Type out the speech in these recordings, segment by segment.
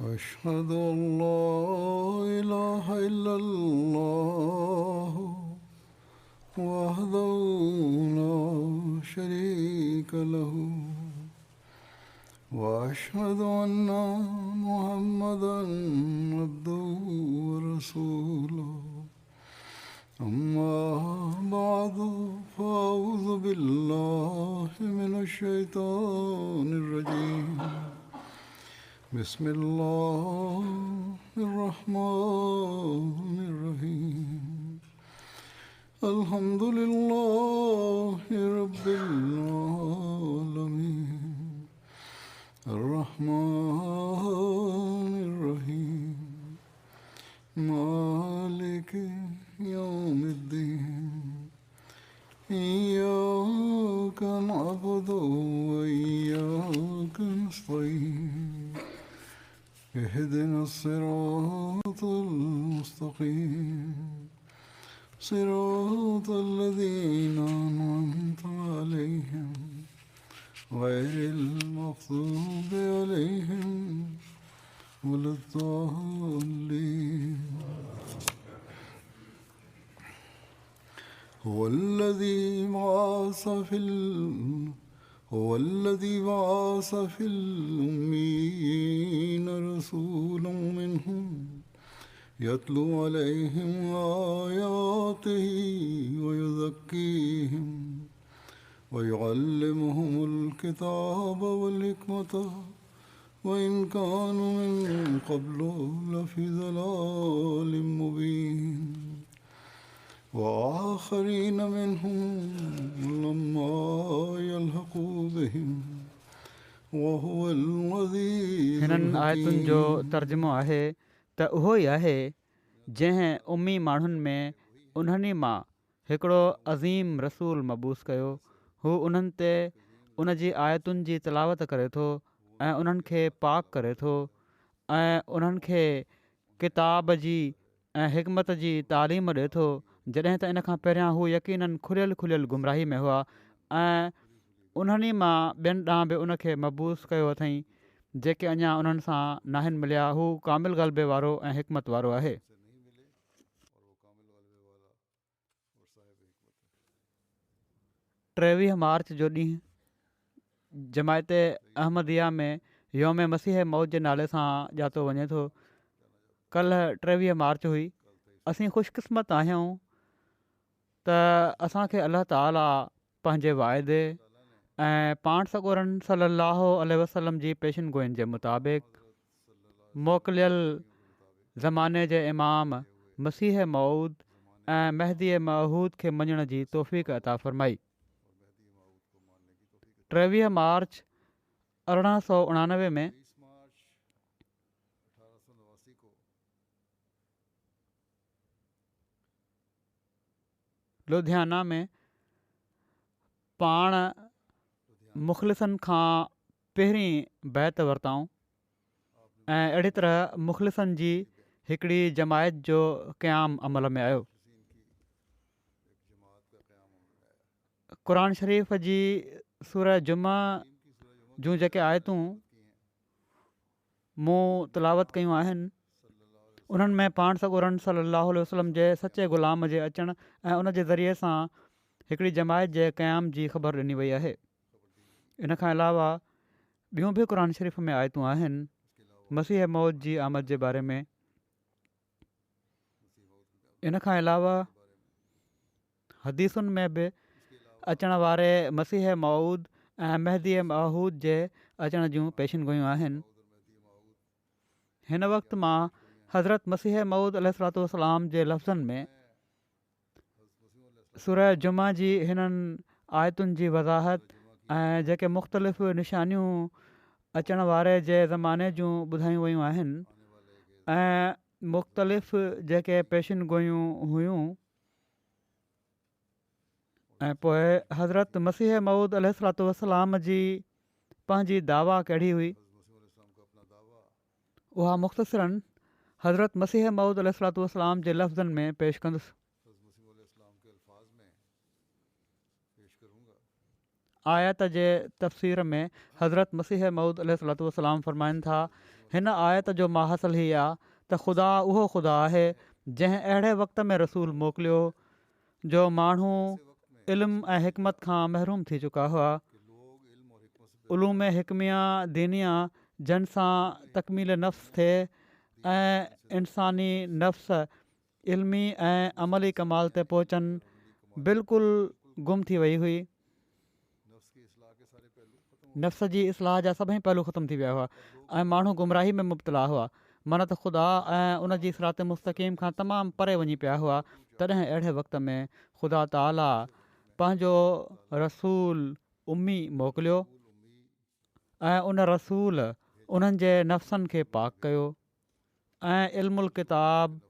أشهد أن لا إله إلا الله وحده لا شريك له وأشهد أن محمدا عبده ورسوله أما بعد فأعوذ بالله من الشيطان الرجيم بسم الله الرحمن الرحيم الحمد لله رب العالمين الرحمن الرحيم مالك يوم الدين إياك نعبد وإياك نستعين اهدنا الصراط المستقيم صراط الذين أنعمت عليهم غير المغضوب عليهم ولا الضالين هو الذي بعث في الأميين رسولا منهم يتلو عليهم آياته ويزكيهم ويعلمهم الكتاب والحكمة وإن كانوا من قبل لفي ضلال مبين وآخرين منهم لما يلحقوا بهم وهو العزيز हिननि आयतुनि जो الحكيم तर्जुमो आहे त उहो ई आहे जंहिं उम्मी माण्हुनि में उन्हनि मां हिकिड़ो अज़ीम रसूल मबूस कयो। हू उन्हनि ते उन जी आयतुनि जी तिलावत करे थो ऐं उन्हनि खे पाक करे थो ऐं उन्हनि खे किताब जी ऐं हिकमत जी तालीम ॾिए थो, जॾहिं त इन खां पहिरियां हू यकीननि खुलियल गुमराही में हुआ ऐं उन्हनि मां ॿियनि ॾांहुं बि उनखे मबूस कयो अथई जेके अञा उन्हनि सां नाहिनि मिलिया। हू कामिल ग़लबे वारो ऐं हिकमत वारो आहे। 23 मार्च जो ॾींहुं जमायत अहमदिया में योम मसीह मौत जे नाले सां ॼातो वञे थो। कल्ह 23 मार्च हुई। असीं ख़ुशकिस्मत आहियूं त असांखे अलाह ताला पंहिंजे वाइदे ऐं पाण सॻोरनि सलाहु वसलम जी पेशिन गोइनि जे मुताबिक़ मोकिलियल ज़माने जे इमाम मसीह मऊद ऐं महदी महूद खे मञण जी तौफ़ीक़ अता फ़रमाई। 23 मार्च 1899 में लुधियाना में पाण मुख़लिसनि खां पहिरीं बैत वरिताऊं ऐं अहिड़ी तरह मुख़लिसनि जी हिकिड़ी जमायत जो क़याम अमल में आयो। क़ुरान शरीफ़ जी सूरह जुमा जूं जेके आयतूं मूं तिलावत कयूं आहिनि उन्हनि में पाण सॻोरनि सलाहु वसलम जे सचे ग़ुलाम जे अचणु ऐं उन जे ज़रिए सां हिकिड़ी जमायत जे क़याम जी ख़बर ॾिनी वई आहे। इन खां अलावा ॿियूं बि क़ुरान शरीफ़ में आयतूं आहिनि मसीह मौत जी आमद जे बारे में। इन खां अलावा हदीसुनि में बि अचण वारे मसीह मऊद ऐं महदी महूद जे अचण जूं पेशिन गोयूं आहिनि। हिन वक़्तु मां हज़रत मसीह मऊद अलैहिस्सलाम जे लफ़्ज़नि में सूरह जुमा जी हिननि आयतुनि जी वज़ाहत ऐं जेके मुख़्तलिफ़ निशानियूं अचण वारे जे ज़माने जूं ॿुधायूं वयूं आहिनि ऐं मुख़्तलिफ़ जेके पेशिन गोयूं हुयूं ऐं पोइ हज़रत मसीह मऊद अलैहिस्सलाम जी पंहिंजी दावा कहिड़ी हुई उहा मुख़्तसिरनि हज़रत मसीह मऊद अलैहिस्सलाम जे लफ़्ज़नि में पेश कंदुसि। आयत जे तफ़सीर में हज़रत मसीह मऊद अलैहिस्सलाम फ़रमाइनि था हिन आयत जो माहसिल ही आहे त ख़ुदा उहो ख़ुदा आहे जंहिं अहिड़े वक़्त में रसूल मोकिलियो जो माण्हू इल्मु ऐं हिकमत खां महरूम थी चुका हुआ। उलूम हिकमिया दीनिया जन सां तकमील नफ़्स थिए ऐं इंसानी नफ़्स इल्मी ऐं अमली कमाल ते पहुचनि बिल्कुलु गुम थी वई हुई। नफ़्स जी इस्लाह जा सभई पहलू ख़तमु थी विया हुआ ऐं माण्हू गुमराही में मुब्तला हुआ। मन त ख़ुदा ऐं उन जी सिरात मुस्तक़ीम खां तमामु परे वञी पिया हुआ। तॾहिं अहिड़े वक़्त में ख़ुदा ताला पंहिंजो रसूल उम्मी मोकिलियो ऐं उन रसूल उन्हनि जे नफ़्सनि खे पाक कयो ऐं इल्मुल किताब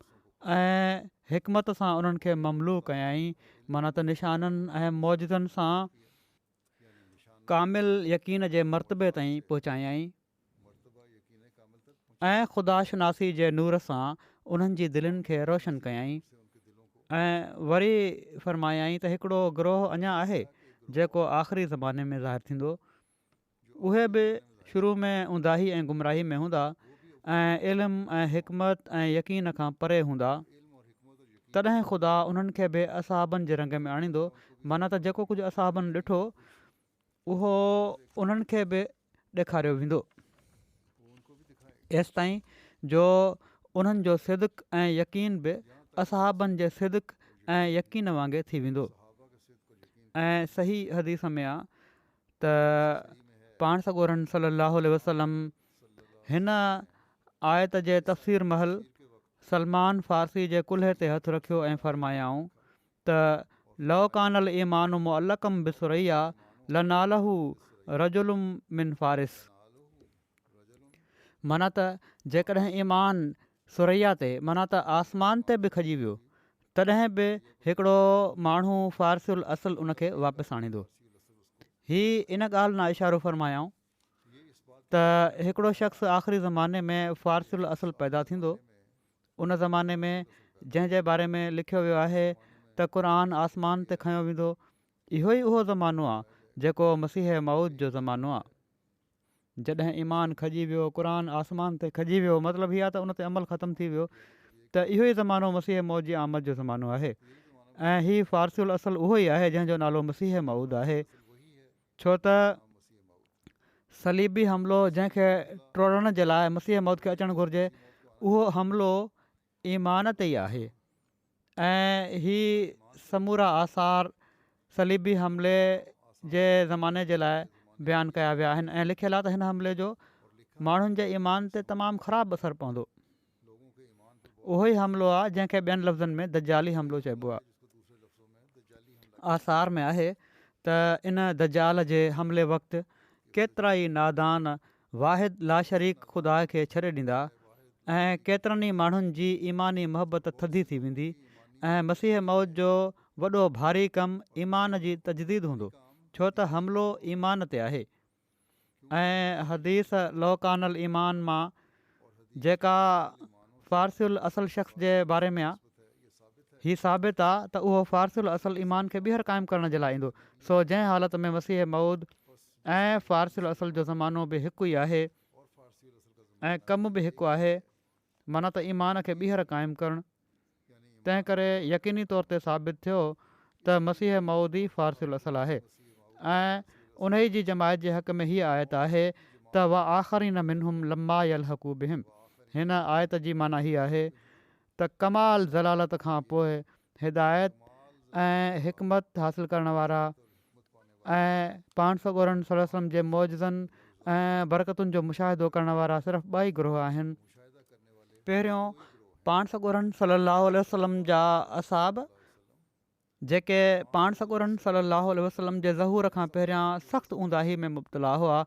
ऐं हिकमत सां उन्हनि खे ममलू कयाई। माना त निशाननि ऐं मौजज़नि सां कामिल यकीन जे मर्तबे ताईं पहुचायई ऐं ख़ुदा शनासी जे नूर सां उन्हनि जी दिलनि खे रोशन कयाई। ऐं वरी फ़रमायाई त हिकिड़ो गिरोह अञा आहे जेको आख़िरी ज़माने में ज़ाहिर थींदो। उहे बि शुरू में उंदाही ऐं गुमराही में हूंदा ऐं इल्मु ऐं हिकमत ऐं यकीन खां परे हूंदा। तॾहिं ख़ुदा उन्हनि खे बि असहाबनि जे रंग में आणींदो। माना त जेको कुझु असहाबनि ॾिठो उहो उन्हनि खे बि ॾेखारियो वेंदो एसि ताईं जो उन्हनि जो सिदक ऐं यकीन बि असहाबनि जे सिदक ऐं यकीन वांगुरु थी वेंदो। ऐं सही हदीस में आहे त पाण सॻोरन सल्लल्लाहु अलैहि वसल्लम हिन आयत जे तफ़सीर महल सलमान फ़ारसी जे कुल्हे ते हथु रखियो ऐं फ़रमायाऊं त लौकानल ईमानु मुअल्लक़म बिसुरैया लनालहू रजुलुम मिन फ़ारिस। माना त जेकॾहिं ईमान सुरैया ते माना त आसमान ते बि खजी वियो तॾहिं बि हिकिड़ो माण्हू फ़ारसुल असुल उनखे वापसि आणींदो। हीअ इन ॻाल्हि न इशारो फ़रमायाऊं त हिकिड़ो शख़्स आख़िरी ज़माने में फ़ारसुल असुल पैदा थींदो। उन ज़माने में जंहिंजे बारे में लिखियो वियो आहे त क़ुरान आसमान ते खयो वेंदो। इहो ई उहो ज़मानो आहे जेको मसीह मऊद जो ज़मानो आहे। जॾहिं ईमान खजी वियो क़ुरान आसमान ते खजी वियो मतिलबु हीअ आहे त उन ते अमल ख़तमु थी वियो। त इहो ई ज़मानो मसीह मऊद जी आमद जो ज़मानो आहे ऐं हीअ फ़ारसुल असुल उहो ई आहे जंहिंजो नालो मसीह मऊद आहे। छो त सलीबी हमिलो जंहिंखे टोड़ण जे लाइ मसीह मौत खे अचणु घुरिजे उहो हमिलो ईमान ते ई आहे। ऐं हीअ समूरा आसार सलीबी हमले जे ज़माने जे लाइ बयानु कया विया आहिनि ऐं लिखियलु आहे त हिन हमले जो माण्हुनि जे ईमान ते तमामु ख़राबु असरु पवंदो। उहो ई हमिलो आहे जंहिंखे ॿियनि लफ़्ज़नि में दजाली हमिलो चइबो आहे। आसार में आहे त इन दजाल जे हमले वक़्तु केतिरा ई नादान वाहिद लाशरीक ख़ुदा खे छॾे ॾींदा ऐं केतिरनि ई माण्हुनि जी ईमानी मोहबत थधी थी वेंदी ऐं मसीह मौत जो वॾो भारी कमु ईमान जी तजदीद हूंदो छो त हमिलो ईमान ते आहे। ऐं हदीस लौकानल ईमान मां जेका फ़ारसुल असुल शख़्स जे बारे में आहे हीअ साबित आहे त उहो फ़ारसुल असुल ईमान खे ॿीहर क़ाइमु करण जे लाइ ईंदो। सो जंहिं हालत में मसीह मऊद ऐं फ़ारसुल असुल जो ज़मानो बि हिकु ई आहे ऐं कमु बि हिकु आहे। माना त ईमान खे ॿीहर क़ाइमु करणु। तंहिं करे यकीनी तौर ते साबित थियो त मसीह मऊद ई फ़ारसुल असुल आहे। ऐं उन ई जी जमायत जे हक़ में हीअ आयत आहे त वा आख़रीन मिनहुम लम्मा यलहक़ू बिहिम। हिन आयत जी माना हीअ आहे त कमाल ज़लालत खां पोइ हिदायत ऐं हिकमत हासिलु करण वारा ऐं पाण सॻोरन सल्लल्लाहु अलैहि वसल्लम जे मौजज़नि ऐं बरकतुनि जो मुशाहिदो करण वारा सिर्फ़ु ॿ ई ग्रोह आहिनि। पहिरियों पाण सॻोरन सल्लल्लाहु अलैहि वसल्लम जा असहाब जेके पाण सॻोरन सल्लल्लाहु अलैहि वसल्लम जे ज़हूर खां पहिरियां सख़्तु ऊंदाही में मुब्तला हुआ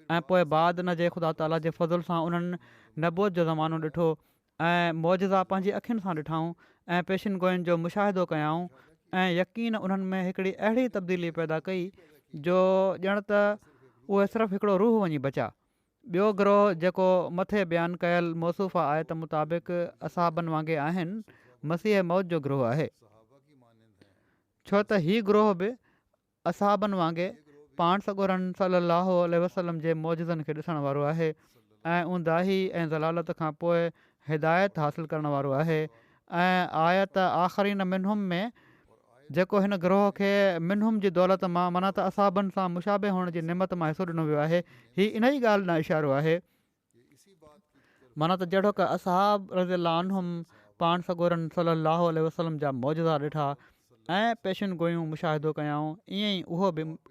ऐं पोइ बाद न जे ख़ुदा ताला जे फज़ुल सां उन्हनि नबूअत जो ज़मानो ॾिठो ऐं मौजज़ा पंहिंजी अखियुनि सां ॾिठाऊं ऐं पेशिन गोयुनि जो मुशाहिदो कयाऊं ऐं यकीन उन्हनि में हिकिड़ी अहिड़ी तब्दीली पैदा कई जो ॼण त उहे सिर्फ़ु हिकिड़ो रूह वञी बचा। ॿियो ग्रोह जेको मथे बयानु कयल मौसूफ़ा आयत मुताबिक़ असहाबनि वांगुरु आहिनि मसीह मौत जो ग्रोह आहे। छो त हीउ ग्रोह बि असहाबनि वांगुरु पाण सॻोरन सल्लल्लाहु अलैहि वसल्लम जे मौजज़नि खे ॾिसण वारो आहे ऐं ऊंदाही ऐं ज़लालत खां पोइ हिदायत हासिलु करण वारो आहे। ऐं आयत आख़रीन मिनहुम में जेको हिन ग्रोह खे मिनहुम जी दौलत मां माना त असाबनि सां मुशाबे हुअण जी निमत मां हिसो ॾिनो वियो आहे। हीअ इन ई ॻाल्हि ॾांहुं इशारो आहे माना त जहिड़ो की असहाब रज़ियल्लाहु अन्हुम पाण सॻोरनि सल्लल्लाहु अलैहि वसल्लम जा मौजज़ा ॾिठा ऐं पेशिन गोयूं मुशाहिदो कयाऊं, ईअं ई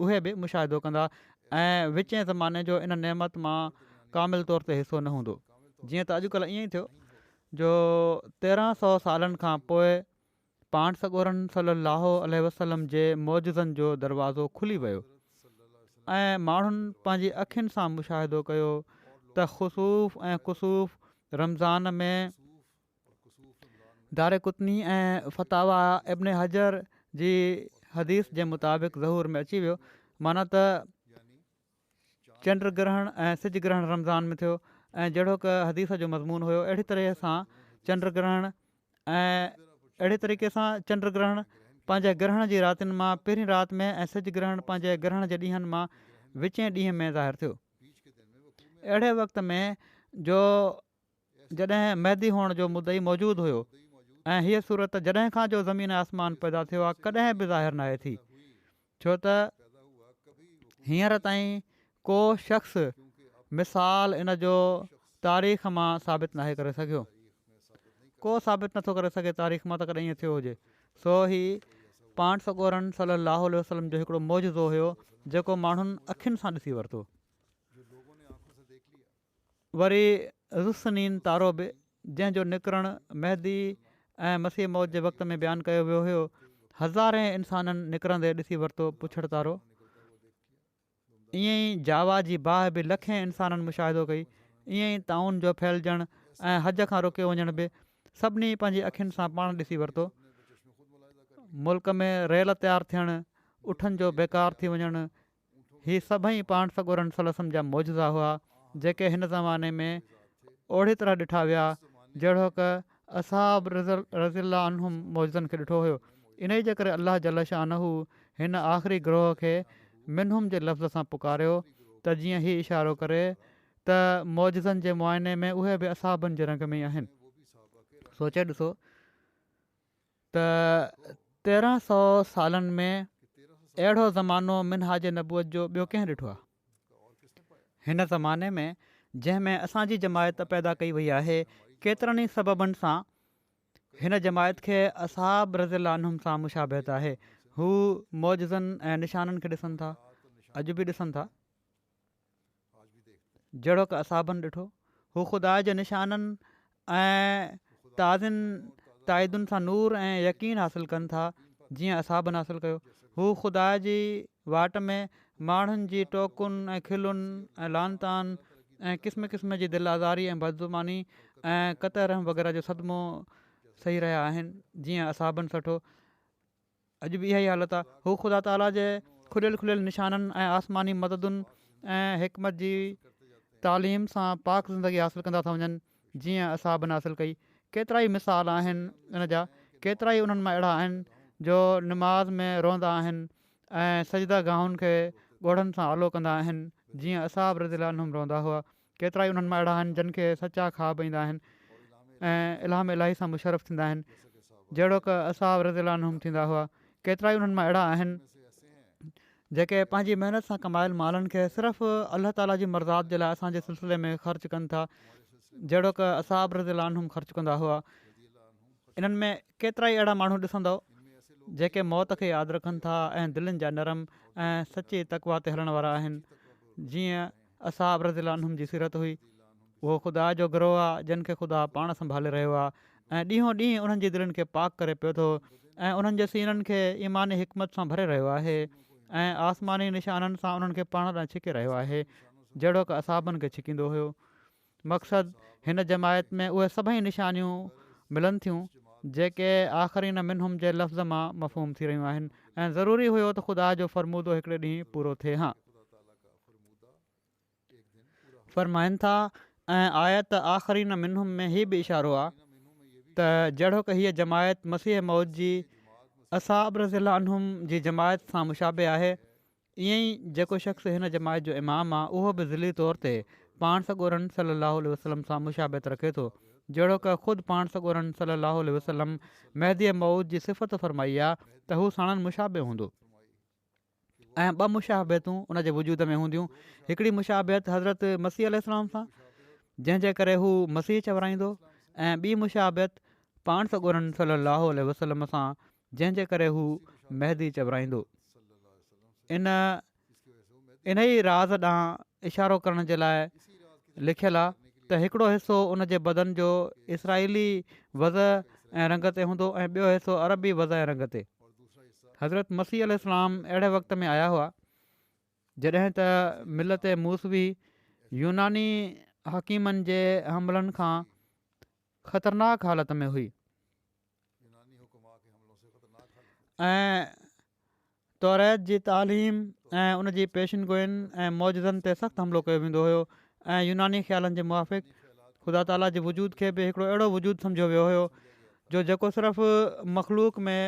उहे बि मुशाहिदो कंदा ऐं विचें ज़माने जो इन नेमत मां कामिल तौर ते हिसो न हूंदो। जीअं त अॼुकल्ह ईअं ई थियो जो 1300 सालनि खां पोइ पाण सॻोरनि सल्लल्लाहु अलैहि वसल्लम जे मौजज़नि जो दरवाज़ो खुली वियो ऐं माण्हुनि पंहिंजी अखियुनि सां मुशाहिदो कयो त ख़ुसूफ़ ऐं कुसूफ़ रमज़ान में दारे कुतनी ऐं फतावा इब्न हजर जी हदीस जे मुताबिक़ ज़हूर में अची वियो। माना त चंड ग्रहण ऐं सिज ग्रहण रमज़ान में थियो ऐं जहिड़ो की हदीस जो मज़मून हुयो अहिड़ी तरह सां चंड ग्रहण ऐं अहिड़े तरीक़े सां चंड ग्रहण पंहिंजे ग्रहण जी रातिनि मां पहिरीं राति में ऐं सिज ग्रहण पंहिंजे ग्रहण जे ॾींहंनि मां विचें ॾींहं में ज़ाहिर थियो। अहिड़े वक़्त में जो जॾहिं महदी हुअण जो मुदई मौजूदु हुयो ऐं हीअ सूरत जॾहिं खां जो ज़मीन आसमान पैदा थियो आहे कॾहिं बि ज़ाहिर न आहे थी, छो त हींअर ताईं को शख़्स मिसाल इन जो तारीख़ मां साबित नाहे करे सघियो, को साबित नथो करे सघे तारीख़ मां त कॾहिं ईअं थियो हुजे। सो ही पाण सॻोरनि सल्लल्लाहु अलैहि वसल्लम जो हिकिड़ो मौजज़ो हुयो जेको माण्हुनि अखियुनि सां ॾिसी वरितो। वरी रुसनीन तारो बि जंहिंजो निकिरणु महदी ऐं मसीह मौत जे वक़्त में बयानु कयो वियो हुयो, हज़ारे इंसाननि निकिरंदे ॾिसी वरितो पुछड़ तारो। ईअं ई जावा जी बाहि बि लखे इंसाननि मुशाहिदो कई। ईअं ई ताउन जो फैलिजणु ऐं हज खां रोकियो वञण बि सभिनी पंहिंजी अखियुनि सां पाण ॾिसी वरितो। मुल्क में रेल तयारु थियणु, उठनि जो बेकार थी वञणु, हीअ सभई पाण सॻोरनि सल्लल्लाहु जा मौजज़ा हुआ जेके हिन ज़माने में ओड़ी तरह ॾिठा विया जहिड़ो की असहाब रज़ियल्लाहु अन्हुम मौजज़नि खे ॾिठो हुयो। इन ई जे करे अलाह जल शानहू हिन आख़िरी ग्रोह खे मिनहुम जे लफ़्ज़ सां पुकारियो त जीअं हीउ इशारो करे त मौजज़नि जे मुआइने में उहे बि असहाबनि जे रंग में ई आहिनि। सोचे ॾिसो त 1300 सालनि में अहिड़ो ज़मानो मिनहाज नबूअत जो ॿियो कंहिं ॾिठो आहे? हिन ज़माने में जंहिंमें असांजी जमायत पैदा कई वई आहे, केतिरनि ई सबबनि सां हिन जमायत खे असहाब रज़ियल्लाहु अन्हुम सां मुशाबहत आहे। हू मौजज़नि ऐं निशाननि खे ॾिसनि था, अॼु बि ॾिसनि था जहिड़ो की असहाबनि ॾिठो। हू ख़ुदा जे निशाननि ऐं ताइदुनि सां नूर ऐं यकीन हासिलु कनि था जीअं असहाबनि हासिलु कयो। हू ख़ुदा जी वाट में माण्हुनि जी टोकुनि ऐं खिलुनि ऐं लानतान ऐं क़िस्म क़िस्म जी दिलि आज़ारी ऐं बदज़ुबानी ऐं क़तअ रहम वग़ैरह जो सदमो सही रहिया आहिनि जीअं असहाबनि सठो। अॼु बि इहा ई हालत आहे। हू ख़ुदा ताला जे खुलियल निशाननि ऐं आसमानी मददुनि ऐं हिकमत जी तालीम सां पाक ज़िंदगी हासिलु कंदा था वञनि जीअं असहाबनि हासिलु कई। केतिरा ई मिसाल आहिनि इन जा, केतिरा ई उन्हनि मां अहिड़ा आहिनि जो नमाज़ में रहंदा आहिनि ऐं सजदा गाहुनि खे ॻोढ़नि सां आलो कंदा आहिनि जीअं असहाब रज़ियल्लाहु अन्हुम रहंदा हुआ। केतिरा ई उन्हनि मां अहिड़ा आहिनि जिन खे सचा ख़्वाब ईंदा आहिनि ऐं इल्हाम इलाही सां मुशरफ़ थींदा आहिनि जहिड़ो की असहाब रज़ियल्लाहु अन्हुम थींदा हुआ। केतिरा ई उन्हनि मां अहिड़ा आहिनि जेके पंहिंजी महिनत सां कमायल मालनि खे सिर्फ़ु अल्लाह ताला जी मर्ज़ात जे लाइ असांजे सिलसिले में ख़र्चु कनि था जहिड़ो की असहाब रज़ियल्लाहु अन्हुम ख़र्चु कंदा हुआ। इन्हनि में केतिरा ई अहिड़ा माण्हू ॾिसंदव जेके मौत खे यादि रखनि था ऐं दिलनि जा नरम ऐं सची तक़वा ते हलण वारा आहिनि जीअं असहाब रज़ियल्लाहु अन्हुम जी सीरत हुई। उहो ख़ुदा जो गिरोह आहे जिन खे ख़ुदा पाण संभाले रहियो आहे ऐं ॾींहों ॾींहुं उन्हनि जी दिलनि खे पाक करे पियो थो ऐं उन्हनि जे सीननि खे ईमानी हिकमत सां भरे रहियो आहे ऐं आसमानी निशाननि सां उन्हनि खे पाण ॾांहुं छिके रहियो आहे जहिड़ो की असहाबनि खे छिकींदो हुयो। मक़सदु हिन जमायत में उहे सभई निशानियूं मिलनि थियूं जेके आख़िरीन मिनहुम जे लफ़्ज़ मां मफ़हूम थी रहियूं आहिनि ऐं ज़रूरी हुयो त ख़ुदा जो फरमूदो हिकिड़े ॾींहुं पूरो थिए। हा फरमाइनि था ऐं आयत आख़िरीन मिनहुम में हीअ बि इशारो आहे त जहिड़ो की हीअ जमायत मसीह मौद जी असहाब रज़ियल्लाहु अन्हुम जी जमायत सां मुशाबे आहे, ईअं ई जेको शख़्स हिन जमायत जो इमाम आहे उहो बि ज़िली तौर ते पाण सॻोरनि सलाहु वसलम सां मुशाबित रखे थो, जहिड़ो की ख़ुदि पाण सॻोरनि सलाहु वसलम मेहदी मऊद जी सिफ़त फरमाई आहे त हू साणनि मुशाबे हूंदो। ऐं ॿ मुशाबियतूं उन जे वजूद में हूंदियूं। हिकिड़ी मुशाबियत हज़रत मसीह इस्लाम सां, जंहिंजे करे हू मसीह चवराईंदो, ऐं ॿी मुशाबियत पाण सॻोरनि सलाहु वसलम सां, जंहिंजे करे हू मेहदी चवराईंदो। इन ई राज़ ॾांहुं इशारो करण जे लाइ लिखियलु आहे त हिकिड़ो हिसो उन जे बदन जो इसराईली वज़ ऐं रंग ते हूंदो ऐं ॿियो हिसो अरबी वज़ ऐं रंग ते। हज़रत मसीह इस्लाम अहिड़े वक़्त में आया हुआ जॾहिं त मिलत मूसवी यूनानी हकीमनि जे हमलनि खां ख़तरनाक हालत में हुई ऐं तौरेत जी तालीम ऐं उन जी पेशिनगोइनि ऐं मौजज़नि ते सख़्तु हमलो कयो वेंदो हुयो। ऐं यूनानी ख़्यालनि जे मुआफ़िक़ ख़ुदा ताला जे वजूद खे बि हिकिड़ो अहिड़ो वजूद सम्झो वियो हुयो जो जेको सिर्फ़ु मख़लूक में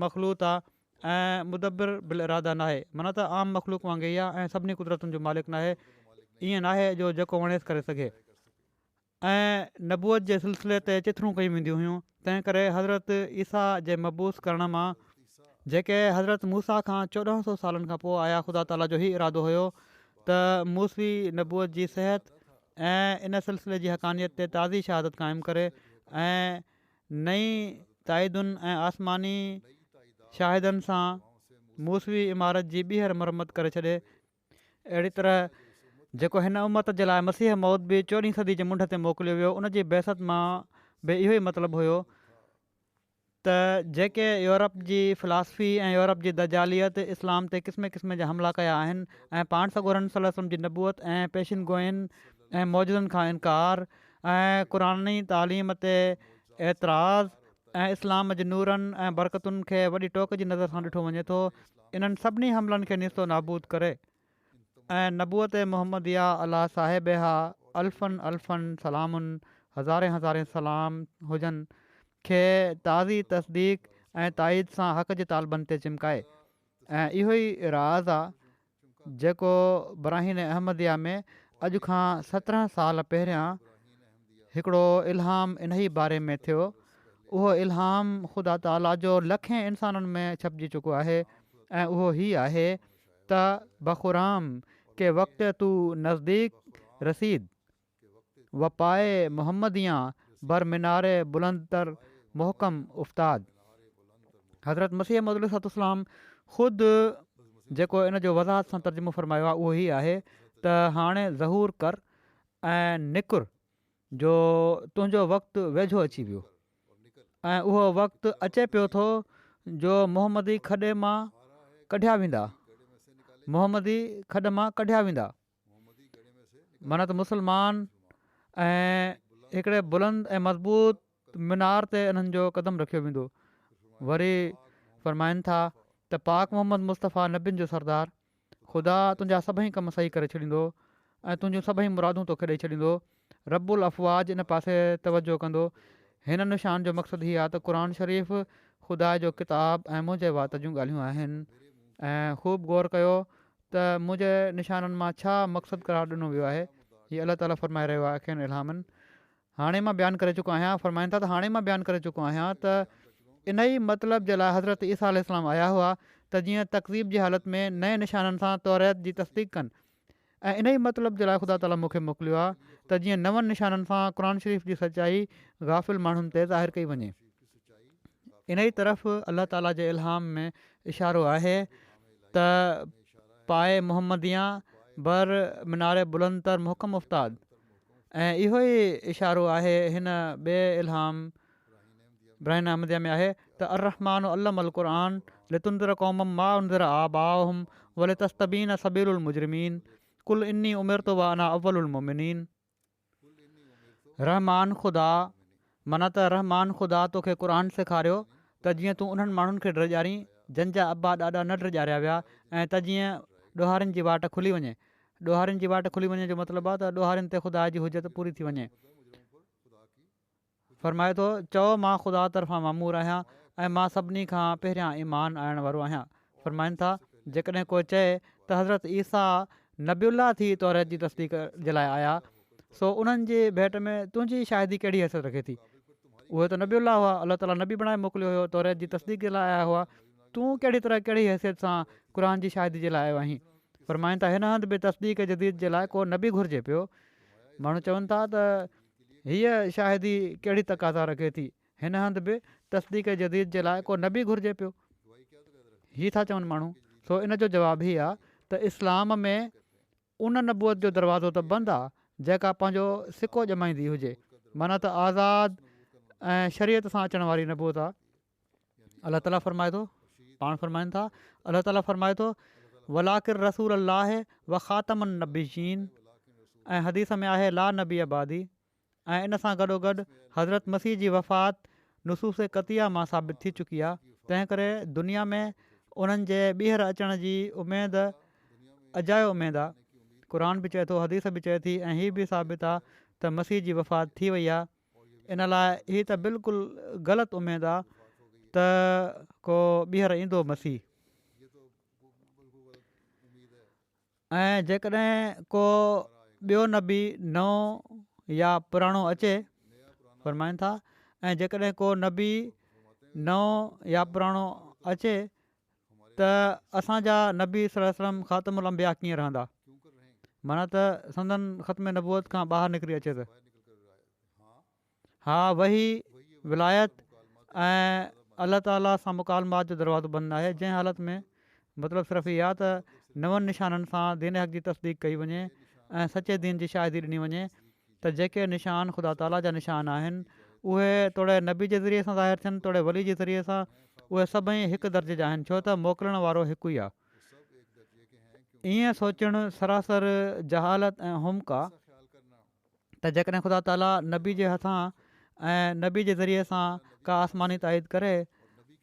मख़लूत आहे ऐं मुदबिर बिल इरादा नाहे, माना त आम मख़लूक वांगुरु ई आहे ऐं सभिनी कुदरतुनि जो मालिक नाहे। ईअं नाहे जो जेको वणेसि करे सघे। ऐं नबूअत जे सिलसिले ते चिथरूं कयूं वेंदियूं हुयूं। तंहिं करे हज़रत ईसा जे मबूस करण मां जेके हज़रत मूसा खां 1400 सालनि खां पोइ आया, ख़ुदा ताला जो ई इरादो हुयो त मूसवी नबूअत जी सिहत ऐं इन सिलसिले जी हक़ानियत ते ताज़ी शहादत क़ाइमु करे ऐं नई ताइदुनि ऐं आसमानी शाहिदनि सां मूसवी इमारत जी ॿीहर मरमत करे छॾे। अहिड़ी तरह जेको हिन उमत जे लाइ मसीह मौत बि 14हीं सदी जे मुंड ते मोकिलियो वियो, उन जी बहसत मां बि इहो ई मतिलबु हुयो त जेके यूरोप जी फ़िलासफ़ी ऐं यूरोप जी दजालियत इस्लाम ते क़िस्म क़िस्म जा हमला कया आहिनि ऐं पाण सॻोरनि सल्लल्लाहु अलैहि वसल्लम जी नबूअत ऐं पेशिन गोइनि ऐं मौजज़नि खां इनकार ऐं क़ुरानी तालीम ते एतिराज़ ऐं इस्लाम जे नूरनि ऐं बरकतुनि खे वॾी टोक जी नज़र सां ॾिठो वञे थो, इन्हनि सभिनी हमलनि खे निस्तो नाबूद करे ऐं नबूअत मुहम्मदिया अला साहिब हा अल्फ़न अल्फ़न सलामुन हज़ारे हज़ारे सलाम हुजनि खे ताज़ी तस्दीक ऐं ताईद सां हक़ जे तालबनि ते चिमकाए। ऐं इहो ई राज़ आहे जेको बराहीन अहमदिया में अॼु खां 17 साल पहिरियां हिकिड़ो इल्हाम इन ई बारे में थियो। उहो इल्हाम ख़ुदा ताला जो लखें इंसाननि में छपिजी चुको आहे ऐं उहो ई आहे त बख़ुराम के वक़्तु तू नज़दीक रसीद वपाए मुहम्मदिया बर मीनारे बुलंदतर मोहकम उफ़्ताद। हज़रत मसीह मौद अलैहिस्सलाम ख़ुदि जेको इन जो वज़ाहत सां तर्जुमो फ़रमायो आहे उहो ई आहे त हाणे ज़हूर कर ऐं निकुर जो तुंहिंजो वक़्तु वेझो अची वियो ऐं उहो वक़्तु अचे पियो थो जो मुहम्मदी खॾे मां कढिया वेंदा, मुहम्मदी खॾ मां कढिया वेंदा। माना त मुस्लमान ऐं हिकिड़े बुलंद ऐं मज़बूत मीनार ते इन्हनि जो क़दम रखियो वेंदो। वरी फ़रमाइनि था त पाक मोहम्मद मुस्तफ़ा नबियुनि जो सरदार ख़ुदा तुंहिंजा सभई कम सही करे छॾींदो ऐं तुंहिंजूं सभई मुरादूं तोखे ॾेई छॾींदो। रबुल अफ़वाज इन पासे तवजो कंदो। हिन निशान जो मक़सदु हीअ आहे त क़ुर शरीफ़ ख़ुदा जो किताब ऐं मुंहिंजे वात जूं ॻाल्हियूं आहिनि ऐं ख़ूब गौर कयो त मुंहिंजे निशाननि मां छा मक़सदु करार ॾिनो वियो आहे। हीअ अलाह ताला फ़रमाए रहियो आहे अखियुनि इल्हामनि। हाणे मां बयानु करे चुको आहियां, फ़रमाइनि था त हाणे मां बयानु करे चुको आहियां त इन ई मतिलब जे लाइ हज़रत ईसा अलैहिस्सलाम आया हुआ त जीअं तक़ज़ीब जी हालति में नए निशाननि सां तौरेत जी तस्दीक कनि ऐं इन ई मतिलब जे लाइ ख़ुदा ताला मूंखे मोकिलियो आहे त जीअं नवनि निशाननि सां क़ुर शरीफ़ जी सचाई गाफ़िल माण्हुनि ते ज़ाहिर कई वञे। इन ई तरफ़ अलाह ताला जे इल्हाम में इशारो आहे त पाए मुहम्मदिया बर मीनारे बुलंदतर मुहकम उफ़्ताद ऐं इहो ई इशारो आहे हिन ॿिए इल्हाम बराहीन अहमदिया में आहे त अर्रहमान अल्लम अल क़ुरान लितुंदिर क़ौमम मा उंदिर आबाहुम वले तस्तबीन सबीलुल मुजरिमीन कुल इन्नी उमिरतु व अना अव्वलुल मोमिनीन। रहमान ख़ुदा माना त रहमान ख़ुदा तोखे क़ुर सेखारियो त जीअं तूं उन्हनि माण्हुनि खे ड्रजारी जंहिंजा अब्बा ॾाढा न ड्रजारिया विया ऐं त जीअं ॾोहारियुनि जी वाट खुली वञे। ॾोहारियुनि जी वाट खुली वञे जो मतिलबु आहे त ॾोहारियुनि ते ख़ुदा जी हुजत पूरी थी वञे। फ़रमाए थो चओ मां ख़ुदा तरफ़ां मामूर आहियां ऐं मां सभिनी खां पहिरियां ईमान आणण वारो आहियां। फ़रमाइनि था जेकॾहिं कोई चए त हज़रत ईसा नबीउल्लाह थी तौरेत जी तस्दीक जे लाइ आया सो उन्हनि जे भेट में तुंहिंजी शाहिदी कहिड़ी हैसियत रखे थी। उहे त नबीउल्ला हुआ, अलाह ताला नबी बणाए मोकिलियो हुयो, तौरेत जी तस्दीक जे लाइ आया हुआ। तूं कहिड़ी तरह कहिड़ी हैसियत सां क़ुर जी शाहिदी जे लाइ आयो आहीं। फरमाइनि था हिन हंधि बि तस्दीक जदीद जे लाइ को नबी घुरिजे पियो। माण्हू चवनि था त हीअ शाहिदी कहिड़ी तक़ाज़ा रखे थी, हिन हंधि बि तस्दीक जदीद जे लाइ को नबी घुरिजे पियो, हीअ था चवनि माण्हू। सो इन जो जवाबु हीअ आहे त इस्लाम में उन नबूअत जो दरवाज़ो त बंदि आहे जेका पंहिंजो सिको ॼमाईंदी हुजे, माना त आज़ादु ऐं शरीयत सां अचण वारी नबूअत आहे। अलाह ताला फरमाए थो, पाण फरमाइनि था, अलाह ताला फरमाए थो वलाकिर रसूल अलाह व ख़ातमन नबीशीन, ऐं हदीस में आहे ला नबी आबादी। ऐं इन सां गॾोगॾु हज़रत मसीह जी वफ़ात नुसूस कतिया मां साबित थी चुकी आहे। तंहिं करे दुनिया में उन्हनि जे ॿीहर अचण जी उमेदु अजायो उमेदु आहे। क़ुर बि चए थो, हदीस बि चए थी, ऐं हीअ बि साबित आहे त मसीह जी वफ़ात थी वई आहे। इन लाइ हीअ त बिल्कुलु ग़लति उमेदु आहे त को ॿीहर ईंदो मसीह। ऐं जेकॾहिं को ॿियो नबी नओं या पुराणो अचे, फरमाइनि था, ऐं जेकॾहिं को नबी नओं या पुराणो अचे त असांजा नबी सल्लल्लाहु अलैहि वसल्लम ख़ातमुल अंबिया कीअं रहंदा, माना त संदन ख़त्म नबूअत खां ॿाहिरि निकिरी अचे त हा वही विलायत ऐं अलाह ताला सां मुकालमात जो दरवाज़ो बंदि आहे। जंहिं हालति में मतिलबु सिर्फ़ु इहा त नवनि निशाननि सां दीन हक़ जी तस्दीक कई वञे ऐं सचे दीन जी शाहिदी ॾिनी वञे त जेके निशान ख़ुदा ताला जा निशान आहिनि उहे तोड़े नबी जे ज़रिए सां ज़ाहिर थियनि, तोड़े वली जे ज़रिए सां, उहे सभई हिकु दर्जे जा आहिनि, छो त मोकिलण वारो हिकु ई आहे। ईअं सोचणु सरासर जहालत ऐं हुम्क आहे त जेकॾहिं ख़ुदा ताला नबी जे हथां ऐं नबी जे ज़रिए सां का आसमानी ताईद करे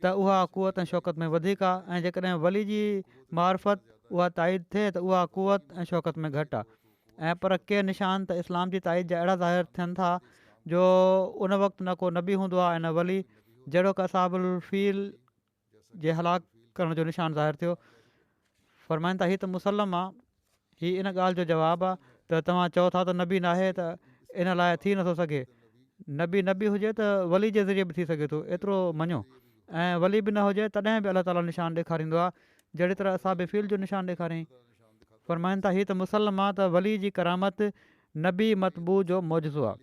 त उहा क़ुवत ऐं शौक़त में वधीक आहे, ऐं जेकॾहिं वली जी मार्फत उहा ताईद थिए त उहा क़ुवत ऐं शौक़त में घटि आहे। ऐं पर के निशान त इस्लाम जी ताईद जा अहिड़ा ज़ाहिर थियनि था जो उन वक़्तु न को नबी हूंदो आहे ऐं न वली, जहिड़ो की असाबुल फील जे हलाक करण जो निशान ज़ाहिर थियो। फरमाइनि था हीअ त मुसलम आहे, हीअ इन ॻाल्हि जो जवाबु आहे त तव्हां चओ था त नबी न आहे त इन लाइ थी नथो सघे। नबी हुजे त वली जे ज़रिए बि थी सघे थो, एतिरो मञो, ऐं वली बि न हुजे तॾहिं बि अलाह ताला निशान ॾेखारींदो आहे, जहिड़ी तरह असाब फील जो निशान ॾेखारियईं। फरमाइनि था हीअ त मुसलम आहे त वली जी करामत नबी मतबू जो मौजज़ो आहे,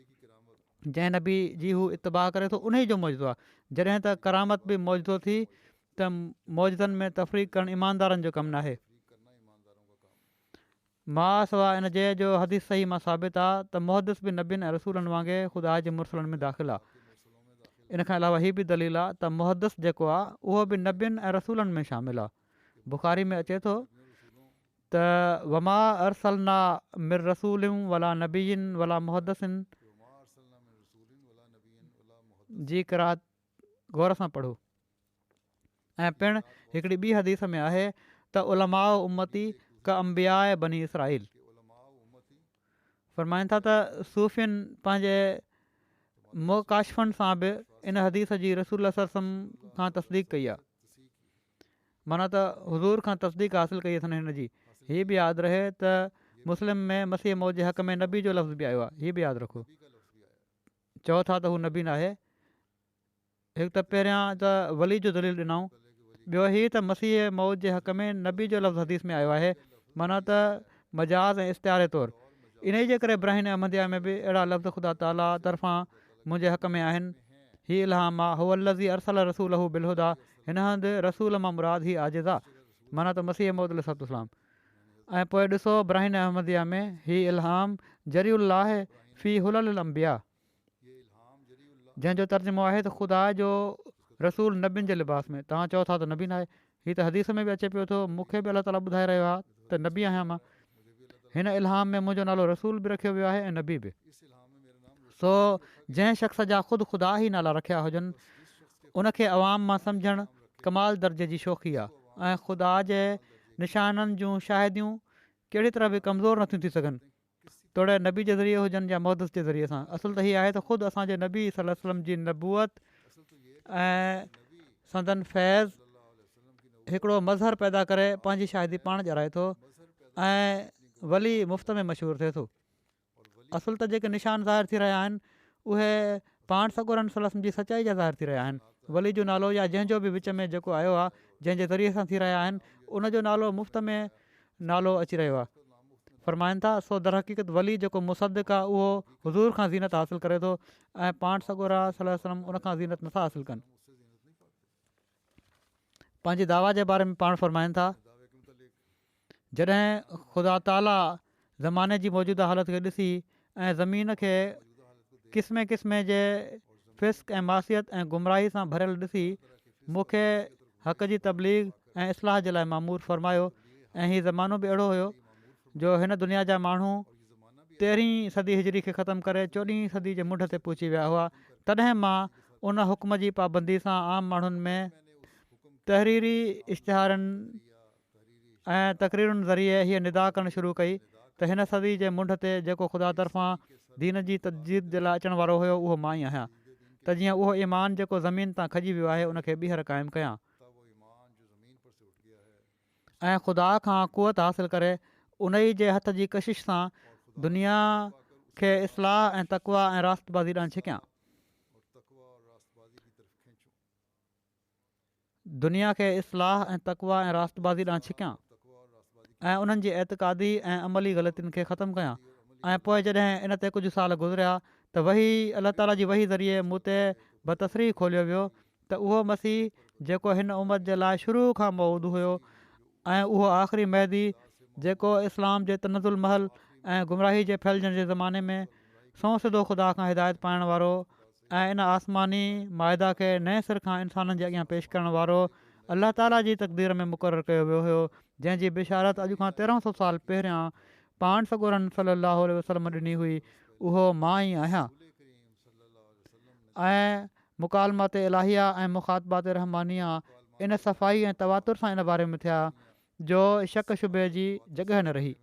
जंहिं नबी जी हू इतबा करे थो उन ई जो मौजज़ो आहे। जॾहिं त करामत बि मौजज़ो थी त मौजज़नि में तफ़रीक़ करणु ईमानदारनि जो कमु न आहे। मां सवाइ इन जे जो हदीस सही मां साबित आहे त मुहदस बि नबियुनि ऐं रसूलनि वांगुरु ख़ुदा जे मुरसलनि में दाख़िल आहे। इन खां अलावा हीअ बि दलील आहे त मुहदस जेको आहे उहो बि नबियुनि ऐं रसूलनि में शामिल आहे। बुख़ारी में अचे थो त वमा अरसलना मिर रसूलिन वला नबीन वला मुहदसिन जी क़रात गौर सां पढ़ो। ऐं पिणु हिकिड़ी ॿी हदीस में आहे त उलमा उम्मती का अंबिया बनी इसराईल। फरमाइनि था त सूफ़ियुनि पंहिंजे मुकाशफ़नि सां बि इन हदीस जी रसूल सल्लल्लाहु अलैहि वसल्लम खां तस्दीक कई आहे, माना त हुज़ूर खां तस्दीक हासिलु कई अथनि हिन जी। हीअ बि यादि रहे त मुस्लिम में मसीह मौद जे हक़ में नबी जो लफ़्ज़ बि आयो आहे, हीअ बि यादि रखो। चओ था त हू नबी न आहे। हिकु त पहिरियां त वली जो दलील ॾिनऊं, ॿियो हीअ त मसीह मौद जे हक़ में नबी जो लफ़्ज़ हदीस में आयो आहे, माना त मजाज़ ऐं इश्तिहारे तौरु। इन ई जे करे इब्राहिम अहमदिया में बि अहिड़ा लफ़्ज़ ख़ुदा ताला तरफ़ां मुंहिंजे हक़ में आहिनि। हीअ इल्हाम आहे हू लज़ी अरसल रसूल हू बिलहुदा, हिन हंधि रसूल मां मुराद ही आजिज़ आहे, माना त मसीह मौद अलैहिस्सलाम। ऐं पोइ ॾिसो इब्राहिम अहमदिया में हीअ इल्हाम जरीउल्लाह फ़ी हुलल अंबिया, जंहिंजो तर्जुमो आहे त ख़ुदा जो रसूल नबियुनि जे लिबास में। तव्हां चओ था त नबी न आहे, हीअ त हदीस में बि अचे पियो थो, मूंखे बि अलाह ताला ॿुधाए रहियो आहे त नबी आहियां मां। हिन इल्हाम में मुंहिंजो नालो रसूल बि रखियो वियो आहे ऐं नबी बि। सो जंहिं शख़्स जा ख़ुदि ख़ुदा ई नाला रखिया हुजनि उनखे अवाम मां सम्झणु कमाल दर्जे जी शौक़ी आहे, ऐं ख़ुदा जे निशाननि जूं शाहिदियूं कहिड़ी तरह बि कमज़ोर नथियूं थी सघनि, तोड़े नबी जे ज़रिए हुजनि या मुहदस जे ज़रिए सां। असुल त हीअ आहे त ख़ुदि असांजे नबी सल्लल्लाहु अलैहि वसल्लम जी नबूअत ऐं संदन फैज़ हिकिड़ो मज़हर पैदा करे पंहिंजी शाहिदी पाण ॼाराए थो, ऐं वली मुफ़्त में मशहूरु थिए थो। असुल त जेके निशान ज़ाहिर थी रहिया आहिनि उहे पाण सॻोरनि सलम जी सचाई जा ज़ाहिर थी रहिया आहिनि। वली जो नालो या जंहिंजो बि विच में जेको आयो आहे जंहिंजे ज़रिए सां थी रहिया आहिनि उनजो नालो मुफ़्त में नालो अची रहियो आहे। फ़रमाइनि था सो दर हक़ीक़त वली जेको मुसदिक़ आहे उहो हज़ूर खां ज़ीनत हासिलु करे थो ऐं पाण सॻोरा सलम उनखां ज़ीनत नथा हासिलु कनि। पंहिंजी दावा जे बारे में पाण फ़रमाइनि था जॾहिं ख़ुदा ताला ज़माने जी मौजूदा हालत खे ॾिसी ऐं ज़मीन खे क़िस्मे क़िस्मे जे फ़िस्क ऐं मासियत ऐं गुमराही सां भरियलु ॾिसी मूंखे हक़ जी तबलीग ऐं इस्लाह जे लाइ मामूर फ़रमायो। ऐं हीउ ज़मानो बि अहिड़ो हुयो जो हिन दुनिया जा माण्हू 13हीं सदी हिजरी खे ख़तमु करे 14हीं सदी जे मुंड ते पहुची विया हुआ। तॾहिं मां उन हुकुम जी पाबंदी सां आम माण्हुनि में तहरीरी इश्तिहारनि ऐं तक़रीरुनि ज़रिए हीअ निदा करणु शुरू कई त हिन सदी जे मुंड ते जेको ख़ुदा तरफ़ां दीन जी तजदीद जे लाइ अचण वारो हुयो उहो मां ई आहियां त जीअं उहो ईमान जेको ज़मीन तां खजी वियो आहे उनखे ॿीहर क़ाइमु कयां ऐं ख़ुदा खां कुवत हासिलु करे उन ई जे हथ जी कशिश सां दुनिया खे इस्लाह ऐं तक़वा ऐं रास्तबाज़ी ॾांहुं छिकियां। दुनिया खे इस्लाह ऐं तक़वा ऐं रास्तबाज़ी ॾांहुं छिकियां ऐं उन्हनि जी एतिक़ादी ऐं अमली ग़लतियुनि खे ख़तमु कयां। ऐं पोइ जॾहिं इन ते कुझु साल गुज़रिया त वही अलाह ताला जी वही ज़रिए मूं ते बतसरी खोलियो वियो त उहो मसीह जेको हिन उमत जे लाइ शुरू खां मौजूदु हुयो ऐं उहो आख़िरी महदी जेको इस्लाम जे तनज़ुल महल ऐं गुमराही जे फैलजण जे ज़माने में सौ सिधो ख़ुदा खां हिदायत पाइण वारो ऐं इन आसमानी माइदा खे नए सिर खां इंसाननि जे अॻियां पेश करण वारो अलाह ताला जी तक़दीर में मुक़ररु कयो वियो हुयो जंहिंजी बिशारत अॼु खां 1300 साल पहिरियां पाण सॻोरन सल्लल्लाहु अलैहि वसल्लम ॾिनी हुई उहो मां ई आहियां। ऐं मुकालमात इलाहिया ऐं मुखातबात रहमानिया इन सफ़ाई ऐं तवातुर सां इन बारे में थिया जो शक शुबे जी जॻह न रही।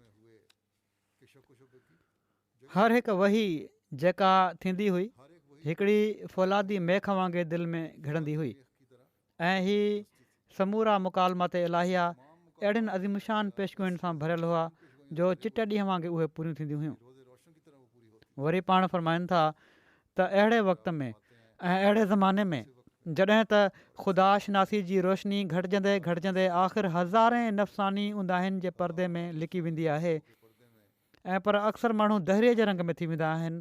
हर हिकु वही जेका थींदी हुई हिकिड़ी फ़ौलादी मेख वांगुरु दिलि में घिड़ंदी हुई ऐं हीअ समूरा मुकालमात इलाहिया अहिड़ियुनि अज़ीमुशान पेशगुनि सां भरियल हुआ जो चिट ॾींहं वांगुरु उहे पूरियूं थींदियूं हुयूं। वरी पाण फ़रमाइनि था त अहिड़े वक़्त में ऐं अहिड़े ज़माने में जॾहिं त ख़ुदा शनासी जी रोशनी घटिजंदे घटिजंदे आख़िर हज़ारे नफ़सानी उंदाहिनि जे परदे में लिकी वेंदी आहे ऐं पर अक्सर माण्हू दहरीअ जे रंग में थी वेंदा आहिनि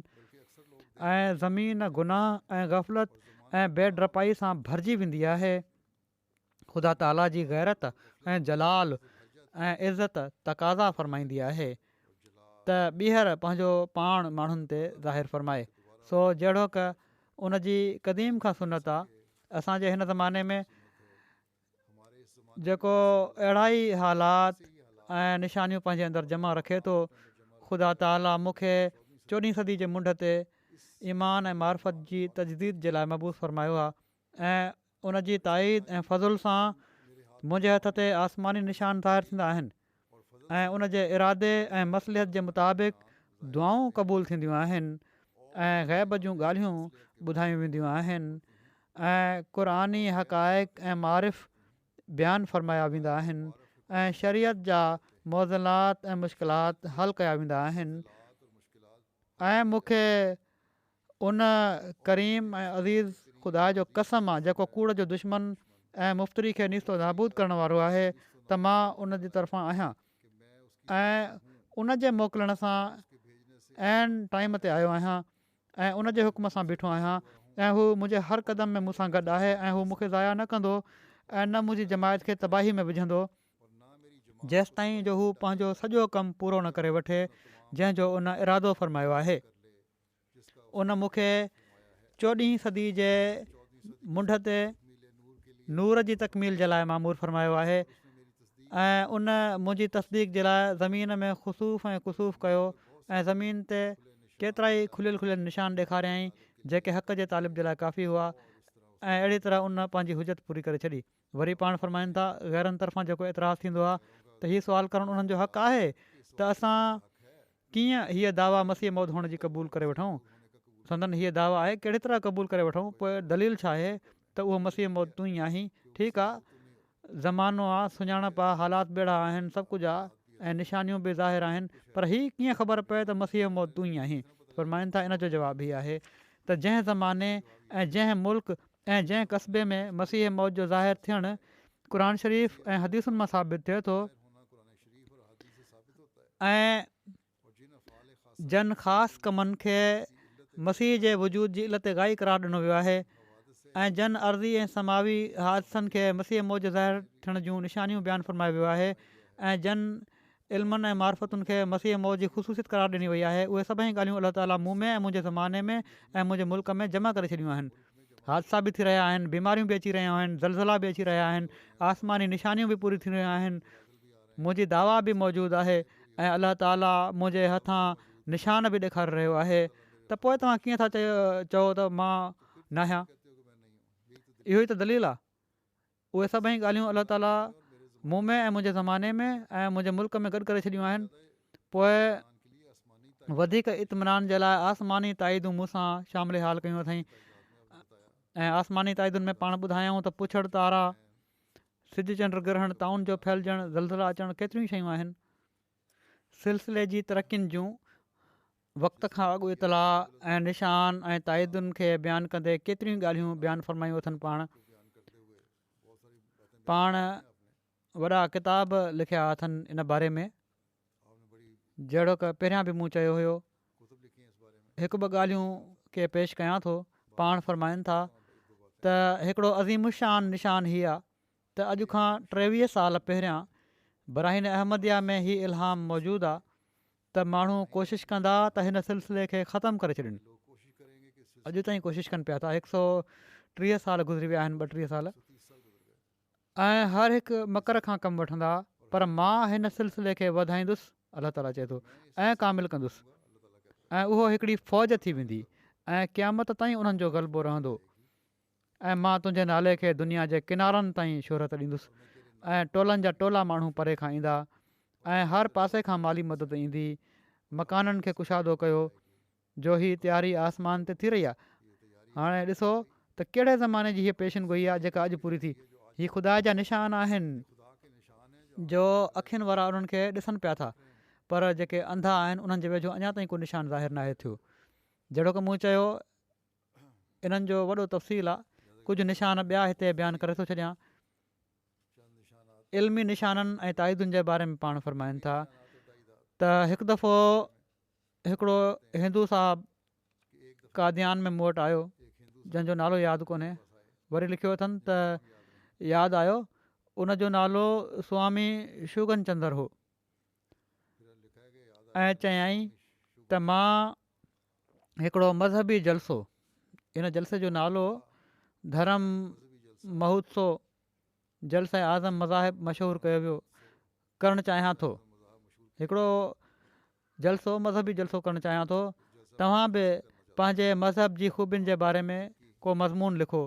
ऐं ज़मीन गुनाह ऐं गफ़लत ऐं बेडरपाई सां भरिजी वेंदी आहे। ख़ुदा ताला जी गैरत ऐं जलाल ऐं इज़त तक़ाज़ा फ़रमाईंदी आहे त ॿीहर पंहिंजो पाण माण्हुनि ते ज़ाहिर फ़रमाए। सो जहिड़ो क उन जी क़दीम खां सुनत आहे असांजे हिन ज़माने में जेको अहिड़ा ई हालात ऐं निशानियूं पंहिंजे अंदरि जमा रखे थो। ख़ुदा ताला मूंखे 14हीं सदी जे मुंड ते ईमान ऐं मार्फत जी तजदीद जे लाइ मबूस फ़रमायो आहे ऐं उन जी ताईद ऐं फज़ुल सां मुंहिंजे हथ ते आसमानी निशान ज़ाहिर थींदा आहिनि ऐं उन जे इरादे ऐं मसलिहत जे मुताबिक़ दुआऊं क़बूलु थींदियूं आहिनि ऐं ग़ैब जूं ॻाल्हियूं ॿुधायूं वेंदियूं आहिनि ऐं क़ुरानी हक़ाइक़ ऐं मारिफ़ बयानु फ़रमाया वेंदा आहिनि ऐं शरीयत जा मौज़लात ऐं मुश्किलात हल कया वेंदा आहिनि ऐं मूंखे उन करीम ऐं अज़ीज़ ख़ुदा जो कसम आहे जेको कूड़ जो दुश्मन ऐं मुफ़्तरी खे निस्तो नाबूद करण वारो आहे त मां उन जी तरफ़ां आहियां ऐं उन जे मोकिलण सां ऐन टाइम ते आयो आहियां ऐं उन जे हुकुम सां बीठो आहियां ऐं हू मुंहिंजे हर क़दम में मूंसां गॾु आहे ऐं हू मूंखे ज़ाया न कंदो ऐं न मुंहिंजी जमायत खे तबाही में विझंदो जेसि ताईं जो हू पंहिंजो सॼो कमु पूरो न करे वठे जंहिंजो उन इरादो फ़रमायो आहे। उन मूंखे 14हीं सदी जे मुंड ते नूर जी तकमील जे लाइ मामूर फ़रमायो आहे ऐं उन मुंहिंजी तस्दीक जे लाइ ज़मीन में ख़ुसूफ़ ऐं कुसूफ़ कयो ऐं ज़मीन ते केतिरा ई खुलियल खुलियल निशान ॾेखारियईं जेके हक़ जे तालिब जे लाइ काफ़ी हुआ ऐं अहिड़ी तरह उन पंहिंजी हुजत पूरी करे छॾी। वरी पाण फ़रमाइनि था गैरनि तरफ़ां जेको एतिराज़ु थींदो आहे त हीउ सुवालु करणु उन्हनि जो हक़ु आहे त असां कीअं हीअ दावा मसीह मौद हुअण जी क़बूलु करे वठूं। संदन हीअ दावा आहे कहिड़ी तरह क़बूलु करे वठूं पोइ दलील छा आहे त उहो मसीह मौद तूं ई आहीं। ठीकु आहे ज़मानो आहे सुञाणप आहे हालात बेड़ा आहिनि सभु कुझु आहे ऐं निशानियूं बि ज़ाहिर आहिनि पर हीअ कीअं ख़बर पए त मसीह मौद तूं ई आहीं। फरमाइनि था इन जो जवाबु ई आहे त जंहिं ज़माने ऐं जंहिं मुल्क ऐं जंहिं कस्बे में मसीह मौत जो ज़ाहिर थियणु क़ुर शरीफ़ ऐं हदीसुनि मां साबित थिए थो ऐं जन ख़ासि कमनि खे मसीह जे वजूद जी इल्त गाई करार ॾिनो वियो आहे ऐं जन अर्ज़ी ऐं समावी हादसनि खे मसीह मौत जो ज़ाहिर थियण जूं निशानियूं बयानु फ़रमायो वियो आहे ऐं जन इल्मनि ऐं मार्फतुनि खे मसीह मौत जी ख़ुशूसियत करार ॾिनी वई आहे उहे सभई ॻाल्हियूं अलाह ताला मूं में ऐं मुंहिंजे ज़माने में ऐं मुंहिंजे मुल्क में जमा करे छॾियूं आहिनि। हादसा बि थी रहिया आहिनि, बीमारियूं बि अची रहियूं आहिनि, ज़लज़ला बि अची रहिया आहिनि, आसमानी निशानियूं बि पूरी थी रहियूं आहिनि, मुंहिंजी दावा बि मौजूदु आहे ऐं अलाह ताला मुंहिंजे हथां निशान बि ॾेखारे रहियो आहे। त पोइ तव्हां कीअं था चओ त मां न आहियां? इहो ई त दलील आहे। उहे सभई ॻाल्हियूं अलाह ताला मूं में ऐं मुंहिंजे ज़माने में ऐं मुंहिंजे मुल्क में गॾु करे छॾियूं आहिनि। पोइ वधीक इत्मिनान जे लाइ आसमानी ताईदूं मूंसां शामिल हाल कयूं अथई ऐं आसमानी ताईदुनि में पाण ॿुधायूं त पुछड़ तारा, सिज चंड ग्रहण, ताउन जो फैलिजणु, ज़लज़ला अचणु, केतिरियूं शयूं आहिनि। सिलसिले जी तरक़ियुनि जूं वक़्त खां अॻु इतला ऐं निशान ऐं ताईदुनि खे बयानु कंदे केतिरियूं ॻाल्हियूं बयानु फ़रमायूं अथनि। पाण वॾा किताब लिखिया अथनि इन बारे में, जहिड़ो की पहिरियां बि मूं चयो हुयो। हिकु ॿ ॻाल्हियूं खे पेश कयां थो। पाण फ़रमाइनि था त हिकिड़ो अज़ीमुशान निशान हीअ आहे त अॼु खां 23 साल पहिरियां बराहीन अहमदिया में ही इल्हाम मौजूदु आहे त माण्हू कोशिशि कंदा त हिन सिलसिले खे ख़तमु करे छॾनि। अॼु ताईं कोशिशि कनि पिया था। 130 साल गुज़री विया आहिनि, 32 साल, ऐं हर हिकु मकर खां कमु वठंदा, पर मां हिन सिलसिले खे वधाईंदुसि, अलाह ताला चए थो, ऐं कामिल कंदुसि, ऐं उहो हिकिड़ी फ़ौज थी वेंदी ऐं क़यामत ताईं उन्हनि जो ग़लबो रहंदो, ऐं मां तुंहिंजे नाले खे दुनिया जे किनारनि ताईं शोहरत ॾींदुसि, ऐं टोलनि जा टोला माण्हू परे खां ईंदा, ऐं हर पासे खां माली मदद ईंदी। मकाननि खे कुशादो कयो, जो ही तयारी आसमान ते थी रही आहे। हाणे ॾिसो त कहिड़े ज़माने जी हीअ पेशन गोई आहे जेका अॼु पूरी थी। हीअ ख़ुदा जा निशान आहिनि जो अखियुनि वारा उन्हनि खे ॾिसनि पिया था, पर जेके अंधा आहिनि उन्हनि जे वेझो अञा ताईं को निशान ज़ाहिर न आहे थियो। जहिड़ो की मूं चयो, इन्हनि जो वॾो तफ़सील आहे। कुझु निशान ॿिया हिते बयानु करे थो छॾियां। इल्मी निशाननि ऐं ताईदुनि जे बारे में पाण फ़रमाइनि था त हिकु दफ़ो हिकिड़ो हिंदू साहिबु कादियान में मूं वटि आयो, जंहिंजो नालो यादि कोन्हे। वरी लिखियो अथनि त यादि आयो, उनजो नालो स्वामी शुगन चंदर हो, ऐं चयाईं त मां हिकिड़ो मज़हबी जलसो, इन जलसे जो नालो धर्म महोत्सव जलसा आज़म मज़ाहिब मशहूरु कयो वियो, करणु चाहियां थो। हिकिड़ो जलसो, मज़हबी जलसो करणु चाहियां थो। तव्हां बि पंहिंजे मज़हब जी ख़ूबियुनि जे बारे में को मज़मून लिखो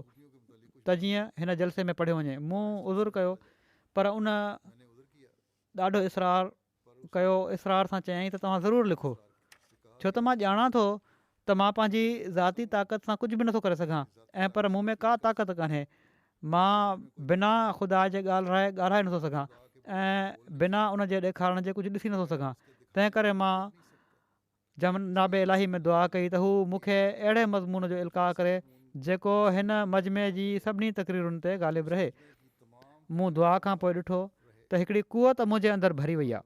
त जीअं हिन जलसे में पढ़ियो वञे। मूं उज़ुरु कयो, पर उन ॾाढो इसरार कयो, इसरार सां चयाईं त तव्हां ज़रूरु लिखो, छो त मां ॼाणा थो त मां पंहिंजी ज़ाती ताक़त सां कुझु बि नथो करे सघां, ऐं पर मूं में का ताक़त कान्हे। मां बिना ख़ुदा जे ॻाल्हाए नथो सघां, ऐं बिना उन जे ॾेखारण जे कुझु ॾिसी नथो सघां। तंहिं करे मां जनाब इलाही में दुआ कई त हू मूंखे अहिड़े मज़मून जो इल्का करे जेको हिन मजमे जी सभिनी तक़रीरुनि ते ग़ालिबु रहे। मूं दुआ खां पोइ ॾिठो त हिकिड़ी कुवत मुंहिंजे अंदरि भरी वई आहे।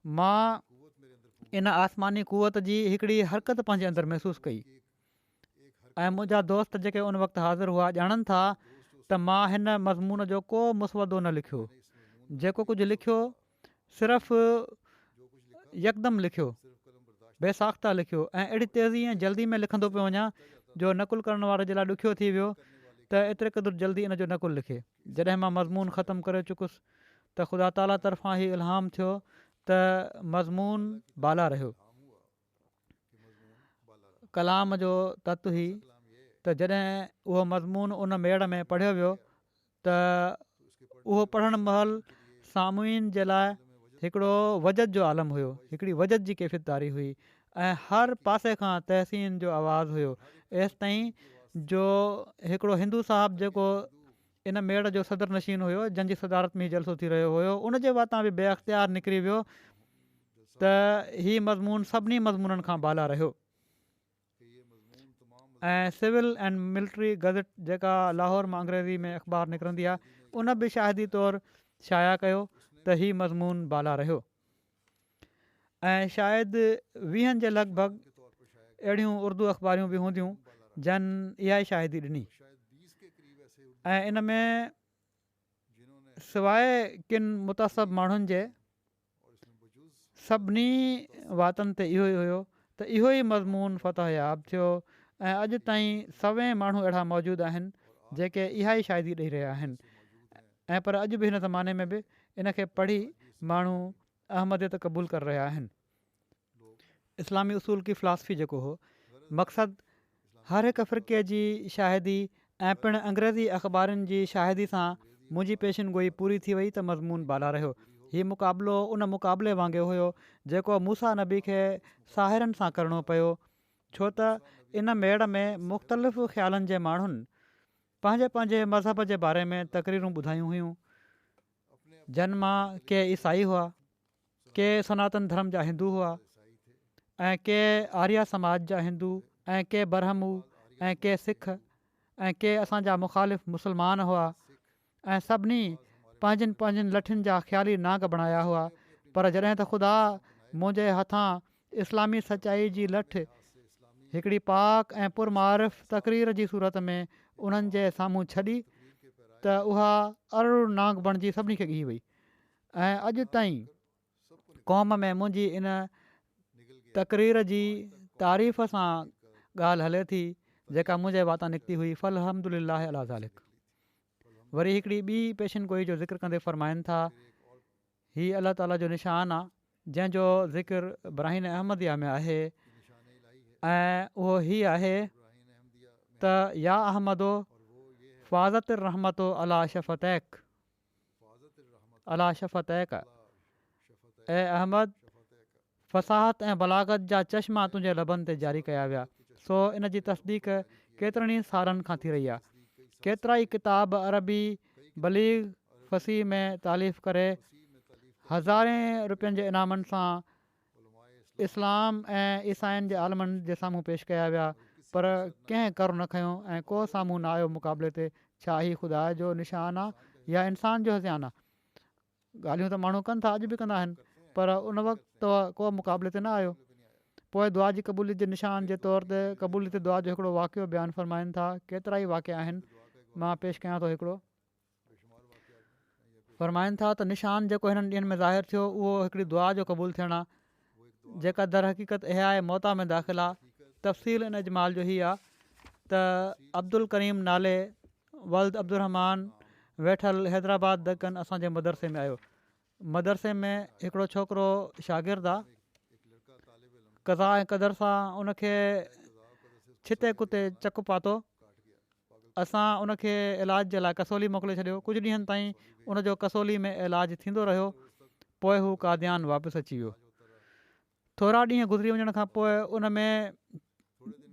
मां इन आसमानी कुवत जी हिकिड़ी हरकत पंहिंजे अंदरि महसूसु कई, ऐं मुंहिंजा दोस्त जेके उन वक़्तु हाज़िर हुआ ॼाणनि था त मां हिन मज़मून जो को मुसवदो न लिखियो। जेको कुझु लिखियो सिर्फ़ु यकदमि लिखियो, बेसाख़्ता लिखियो, ऐं अहिड़ी तेज़ी ऐं जल्दी में लिखंदो पियो वञा जो नकुल करण वारे जे लाइ ॾुखियो थी वियो त एतिरे क़दुरु जल्दी इन जो नकुल लिखे। जॾहिं मां मज़मून ख़तमु करे चुकुसि त ख़ुदा ताला तरफ़ां ई इल्हाम थियो त मज़मून बाला रहियो। कलाम जो तत्व ई त जॾहिं उहो मज़मून उन मेड़ में पढ़ियो वियो त उहो पढ़णु महिल सामुईन जे लाइ हिकिड़ो वजद जो आलम हुयो, हिकिड़ी वजद जी कैफ़ियतदारी हुई, ऐं हर पासे खां तहसीन जो आवाज़ु हुयो। एसि ताईं जो हिकिड़ो हिंदू साहिबु जेको इन मेड़ जो सदर नशीन हुयो, जंहिंजी सदारत में जलसो थी रहियो हुयो, उनजे वातां बि बेअख़्तियार निकिरी वियो त हीउ मज़मून सभिनी मज़मूननि खां बाला रहियो। ऐं सिविल एंड मिलिट्री गज़ट जेका लाहौर मां अंग्रेज़ी में अख़बार निकिरंदी आहे, उन बि शाहिदी तौरु शाया कयो त हीउ मज़मून बाला रहियो। ऐं शायदि 20 जे लॻभॻि अहिड़ियूं उर्दू अख़बारियूं बि हूंदियूं जन इहा ई शाहिदी ॾिनी। ऐं इन में सवाइ किन मुतासिब माण्हुनि जे सभिनी वातनि ते इहो ई हुयो त इहो ई मज़मून फ़तह याब थियो। ऐं अॼु ताईं सवें माण्हू अहिड़ा मौजूदु आहिनि जेके इहा ई शाहिदी ॾेई रहिया आहिनि। ऐं पर अॼु बि हिन ज़माने में बि इनखे पढ़ी माण्हू अहमदियत क़बूलु करे रहिया आहिनि। इस्लामी उसूल की फ़िलासफ़ी जेको हो मक़सदु हर हिकु फ़िरक़े जी शाहिदी ऐं पिणु अंग्रेज़ी अख़बारुनि जी शाहिदी सां मुंहिंजी पेशिन गोई पूरी थी वई त मज़मून बाला रहियो। हीउ मुक़ाबिलो उन मुक़ाबले वांगुरु हुयो जेको मूसा नबी खे साहिरनि सां करिणो पियो, छो त इन मेड़ में मुख़्तलिफ़ ख़्यालनि जे माण्हुनि पंहिंजे पंहिंजे मज़हब जे बारे में तक़रीरूं ॿुधायूं हुयूं। जन मां के ईसाई हुआ, के सनातन धर्म जा हिंदू हुआ, ऐं के आर्या समाज जा हिंदू, ऐं के ब्रह्मू, ऐं के सिख, ऐं के असांजा मुख़ालिफ़ मुस्लमान हुआ। ऐं सभिनी पंहिंजनि पंहिंजनि लठियुनि जा ख़्याली नाग बणाया हुआ। पर जॾहिं त ख़ुदा मुंहिंजे हथां इस्लामी सचाई जी लठ हिकिड़ी पाक ऐं पुरमारिफ़ तक़रीर जी सूरत में उन्हनि जे साम्हूं छॾी त उहा अरुड़ नाग बणिजी सभिनी खे ॻी वई। ऐं अॼु ताईं क़ौम में मुंहिंजी इन तक़रीर जी तारीफ़ सां ॻाल्हि हले थी जेका मुंहिंजे वाता निकिती हुई। फल अलहम्दुलिल्लाह अला ज़ालिक। वरी हिकिड़ी ॿी पेशिन गोई जो ज़िक्र कंदे फ़रमाइनि था, हीअ अलाह ताला जो निशान आहे जंहिंजो ज़िक्र इब्राहिम अहमदिया में आहे। ऐं उहो हीअ आहे त या अहमदो फ़ाज़त रहमतो अला शफ़तैक, अला शफ़तैक, ऐं अहमद फ़साहत ऐं बलागत जा चश्मा तुंहिंजे लबनि ते जारी कया विया। सो इन जी तस्दीक केतिरनि ई सालनि खां थी रही आहे। केतिरा ई किताब अरबी बलीग फ़सीह में तालीफ़ करे हज़ारे रुपयनि जे इनामनि सां इस्लाम ऐं ईसाइनि जे आलमनि जे साम्हूं पेश कया विया, पर कंहिं कर न खयो ऐं को साम्हूं न आयो मुक़ाबले ते। छा ही ख़ुदा जो निशान आहे या इंसान जो हज़ियान आहे? ॻाल्हियूं त माण्हू कनि था, अॼु बि कंदा आहिनि, पर उन वक़्तु को मुक़ाबले ते न आयो। पोइ दुआ जी क़बूलियत जे निशान जे तौर ते क़बूलियत दुआ जो हिकिड़ो वाक़ियो बयानु फ़रमाइनि था। केतिरा ई वाक़िया आहिनि, मां पेश कयां थो हिकिड़ो। फ़रमाइनि था त निशान जेको हिननि ॾींहंनि में ज़ाहिर थियो उहो हिकिड़ी दुआ जो क़बूलु थियणु आहे जेका दर हक़ीक़त इहा मौता में दाख़िल आहे। तफ़सील इन इजमाल जो हीअ आहे त अब्दुल करीम नाले वल्द अब्दुलरहमान वेठल हैदराबाद दक्कन असांजे मदरसे में आयो। मदरसे में हिकिड़ो छोकिरो शागिर्दु आहे, क़ज़ा ऐं क़दर सां उनखे छिते कुते चकु पातो। असां उनखे इलाज जे लाइ कसोली मोकिले छॾियो। कुझु ॾींहंनि ताईं उनजो कसोली में इलाजु थींदो रहियो। पोइ हू कादियान वापसि अची वियो। थोरा ॾींहं गुज़री वञण खां पोइ उन में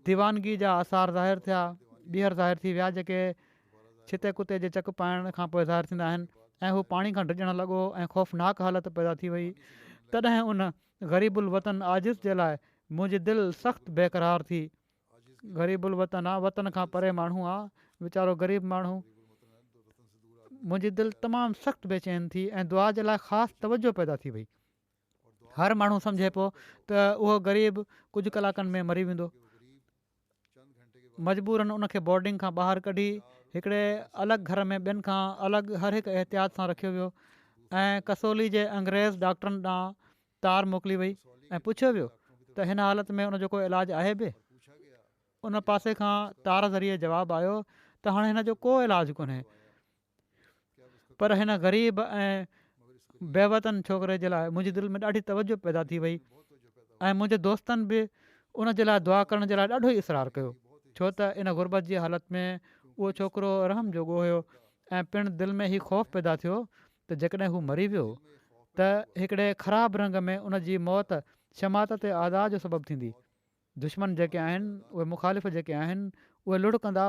दीवानगी जा आसार ज़ाहिर थिया, ॿीहर ज़ाहिर थी विया जेके छिते कुते जे चकु पाइण खां पोइ ज़ाहिर थींदा आहिनि। ऐं हू पाणी खां डिॼणु लॻो ऐं ख़ौफ़नाक हालत पैदा थी वई। तॾहिं उन ग़रीबुल वतन आजिज़ जे लाइ मुंहिंजी दिलि सख़्तु बेक़रार थी। ग़रीबुल वतन आहे, वतन खां परे माण्हू आहे, वीचारो ग़रीब माण्हू। मुंहिंजी दिलि तमामु सख़्तु बेचैन थी ऐं दुआ जे लाइ ख़ासि तवजो पैदा थी वई। हर माण्हू सम्झे पियो त उहो ग़रीब कुझु कलाकनि में मरी वेंदो। मजबूरनि उनखे बोर्डिंग खां ॿाहिरि कढी हिकिड़े अलॻि घर में ॿियनि खां अलॻि हर हिकु एहतियात सां रखियो वियो ऐं कसोली जे अंग्रेज़ डॉक्टरनि ॾांहुं तार मोकिली वई ऐं पुछियो वियो त हिन हालत में उनजो को इलाजु आहे बि? उन पासे खां तार ज़रिए जवाबु आयो त हाणे हिन जो को इलाजु कोन्हे। पर हिन ग़रीब ऐं बेवतन छोकिरे जे लाइ मुंहिंजी दिलि में ॾाढी तवजो पैदा थी वई ऐं मुंहिंजे दोस्तनि बि उन जे लाइ दुआ करण जे लाइ ॾाढो ई इसरार कयो, छो त इन गुरबत जी हालत में उहो छोकिरो रहम जोॻो हुयो। ऐं पिणु दिलि में हीउ ख़ौफ़ पैदा थियो त जेकॾहिं हू मरी वियो त हिकिड़े ख़राबु रंग में उन जी मौत शमात ते आज़ा जो सबबु थींदी। दुश्मन जेके आहिनि, उहे मुख़ालिफ़ जेके आहिनि, उहे लुढ़कंदा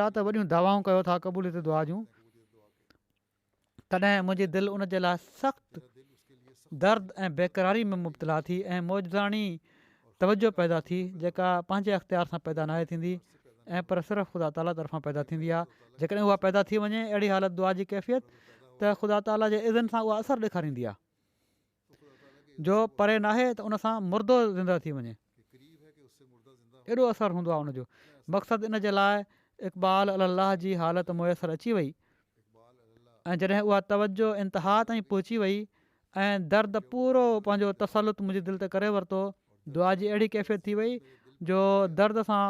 त वॾियूं दावाऊं कयो था क़बूलियत दुआ जूं। तॾहिं मुंहिंजी दिलि उन जे लाइ सख़्तु दर्द ऐं बेक़रारी में मुब्तला थी ऐं मौजदाणी तवजो पैदा थी जेका पंहिंजे अख़्तियार सां पैदा नाहे थींदी ऐं पर सिर्फ़ु ख़ुदा ताला तरफ़ां पैदा थींदी आहे। जेकॾहिं उहा पैदा थी वञे अहिड़ी हालत दुआ जी कैफ़ियत त ख़ुदा ताला जे इज़न सां उहा असरु ॾेखारींदी आहे, जो परे नाहे त उन सां मुर्दो ज़िंदा थी वञे, एॾो असरु हूंदो आहे उनजो। मक़सदु इन जे लाइ इक़बाल अलाह जी हालत मुयसरु अची वई ऐं जॾहिं उहा तवजो इंतिहा ताईं पहुची वई ऐं दर्द पूरो पंहिंजो तसलुत मुंहिंजी दिलि ते करे वरितो, दुआ जी अहिड़ी कैफ़ियत थी वई जो दर्द सां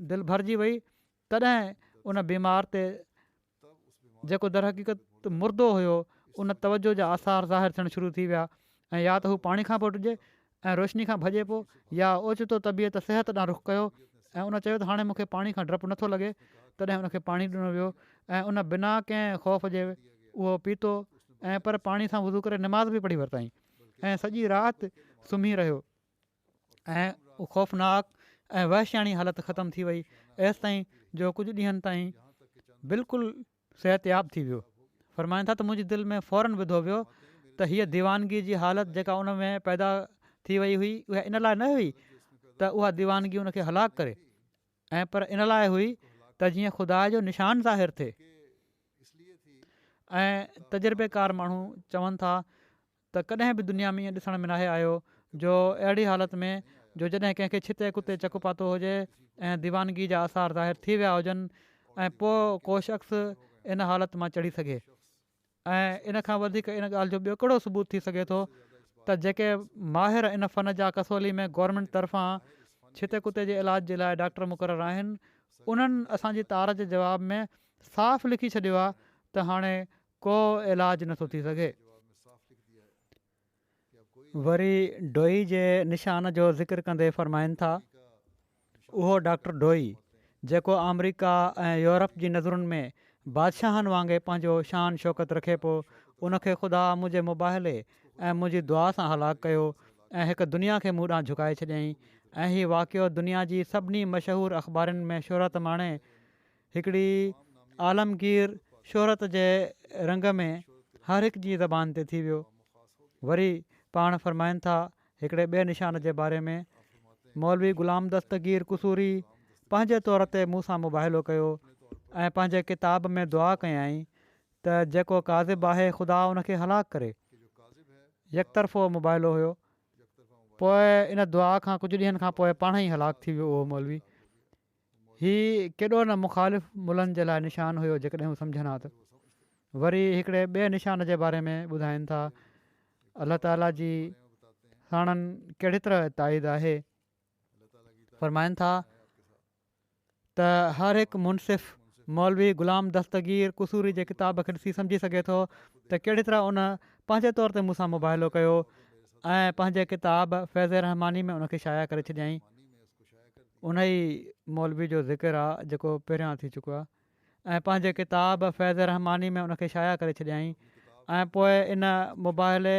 दिलि भरिजी वई, तॾहिं उन बीमार ते जेको दर हक़ीक़त मुर्दो हुयो उन तवजो जा आसार ज़ाहिर थियणु शुरू थी विया ऐं या त हू पाणी खां पियो टुजे ऐं रोशनी खां भॼे पियो या ओचितो तबियत सिहत ॾांहुं रुख़ कयो ऐं उन चयो त हाणे मूंखे पाणी खां डपु नथो लॻे। तॾहिं उनखे पाणी ॾिनो वियो ऐं उन बिना कंहिं ख़ौफ़ जे उहो पीतो ऐं पर पाणी सां वुज़ू करे नमाज़ बि पढ़ी वरिताईं ऐं सॼी राति सुम्ही रहियो ऐं ख़ौफ़नाक ऐं वहशियाणी हालत ख़तमु थी वई एसि ताईं जो कुझु ॾींहंनि ताईं बिल्कुलु सिहतयाब थी वियो। फ़रमाइनि था त मुंहिंजी दिलि में फ़ौरन विधो वियो त हीअ दीवानगी जी हालत जेका उन में पैदा थी वई हुई उहा इन लाइ न हुई त उहा दीवानगी उनखे हलाकु करे ऐं पर इन लाइ हुई त जीअं ख़ुदा जो निशान ज़ाहिर थिए। ऐं तजुर्बेकार माण्हू चवनि था त कॾहिं बि दुनिया में ईअं ॾिसण में नाहे आयो जो अहिड़ी हालत में जो जॾहिं कंहिंखे छिते कुते चकु पातो हुजे ऐं दीवानगी जा आसार ज़ाहिर थी विया हुजनि ऐं पोइ को शख़्स इन हालत मां चढ़ी सघे। ऐं इन खां वधीक इन ॻाल्हि जो ॿियो कहिड़ो सबूत थी सघे थो त जेके माहिर इन फ़न जा कसौली में गवर्नमेंट तरफ़ां छिते कुते जे इलाज जे लाइ डॉक्टर मुक़ररु आहिनि, उन्हनि असांजी तार जे जवाब में साफ़ लिखी छॾियो आहे त हाणे को इलाजु नथो थी सघे। वरी डोई जे निशान जो ज़िक्र कंदे फ़रमाइनि था, उहो डॉक्टर डोई जेको अमरीका ऐं यूरोप जी नज़रुनि में बादशाहनि वांगुरु पंहिंजो शान शौक़त रखे पियो, उनखे ख़ुदा मुंहिंजे मुबाहिले ऐं मुंहिंजी दुआ सां हलाकु कयो ऐं हिकु दुनिया खे मूं ॾांहुं झुकाए छॾियईं ऐं हीउ वाक़ियो दुनिया जी सभिनी मशहूरु अख़बारुनि में शोहरत माणे हिकिड़ी आलमगीर शोहरत जे रंग में हर हिकु जी ज़बान ते थी वियो। वरी पाण फ़रमाइनि था हिकिड़े ॿिए निशान जे बारे में, मौलवी ग़ुलाम दस्तगीर कुसूरी पंहिंजे तौर ते मूं सां मुबाहिलो कयो ऐं पंहिंजे किताब में दुआ कयई त जेको काज़िब आहे ख़ुदा उनखे हलाकु करे। यकतरफ़ो मुबाहिलो हुयो, पोइ इन दुआ खां कुझु ॾींहंनि खां पोइ पाण ई हलाकु थी वियो उहो मौलवी। हीउ केॾो न मुख़ालिफ़ मुल्हनि जे लाइ निशान हुयो जेकॾहिं हू सम्झनि हा त। वरी हिकिड़े ॿिए निशान जे बारे में ॿुधाइनि था, अलाह ताला जी साणनि कहिड़ी तरह ताईद आहे। फ़रमाइनि था त हर हिकु मुनसिफ़ मौलवी ग़ुलाम दस्तगीर कुसूरी जे किताब खे ॾिसी सम्झी सघे थो त कहिड़ी तरह उन पंहिंजे तौर ते मूंसां मुबाहिलो कयो ऐं पंहिंजे किताब फैज़ रहमानी में उनखे शाया करे छॾियईं। उन ई मौलवी जो ज़िक्र आहे जेको पहिरियां थी चुको आहे ऐं पंहिंजे किताब फैज़ रहमानी में उनखे शाया करे छॾियईं ऐं पोइ इन मुबाहिले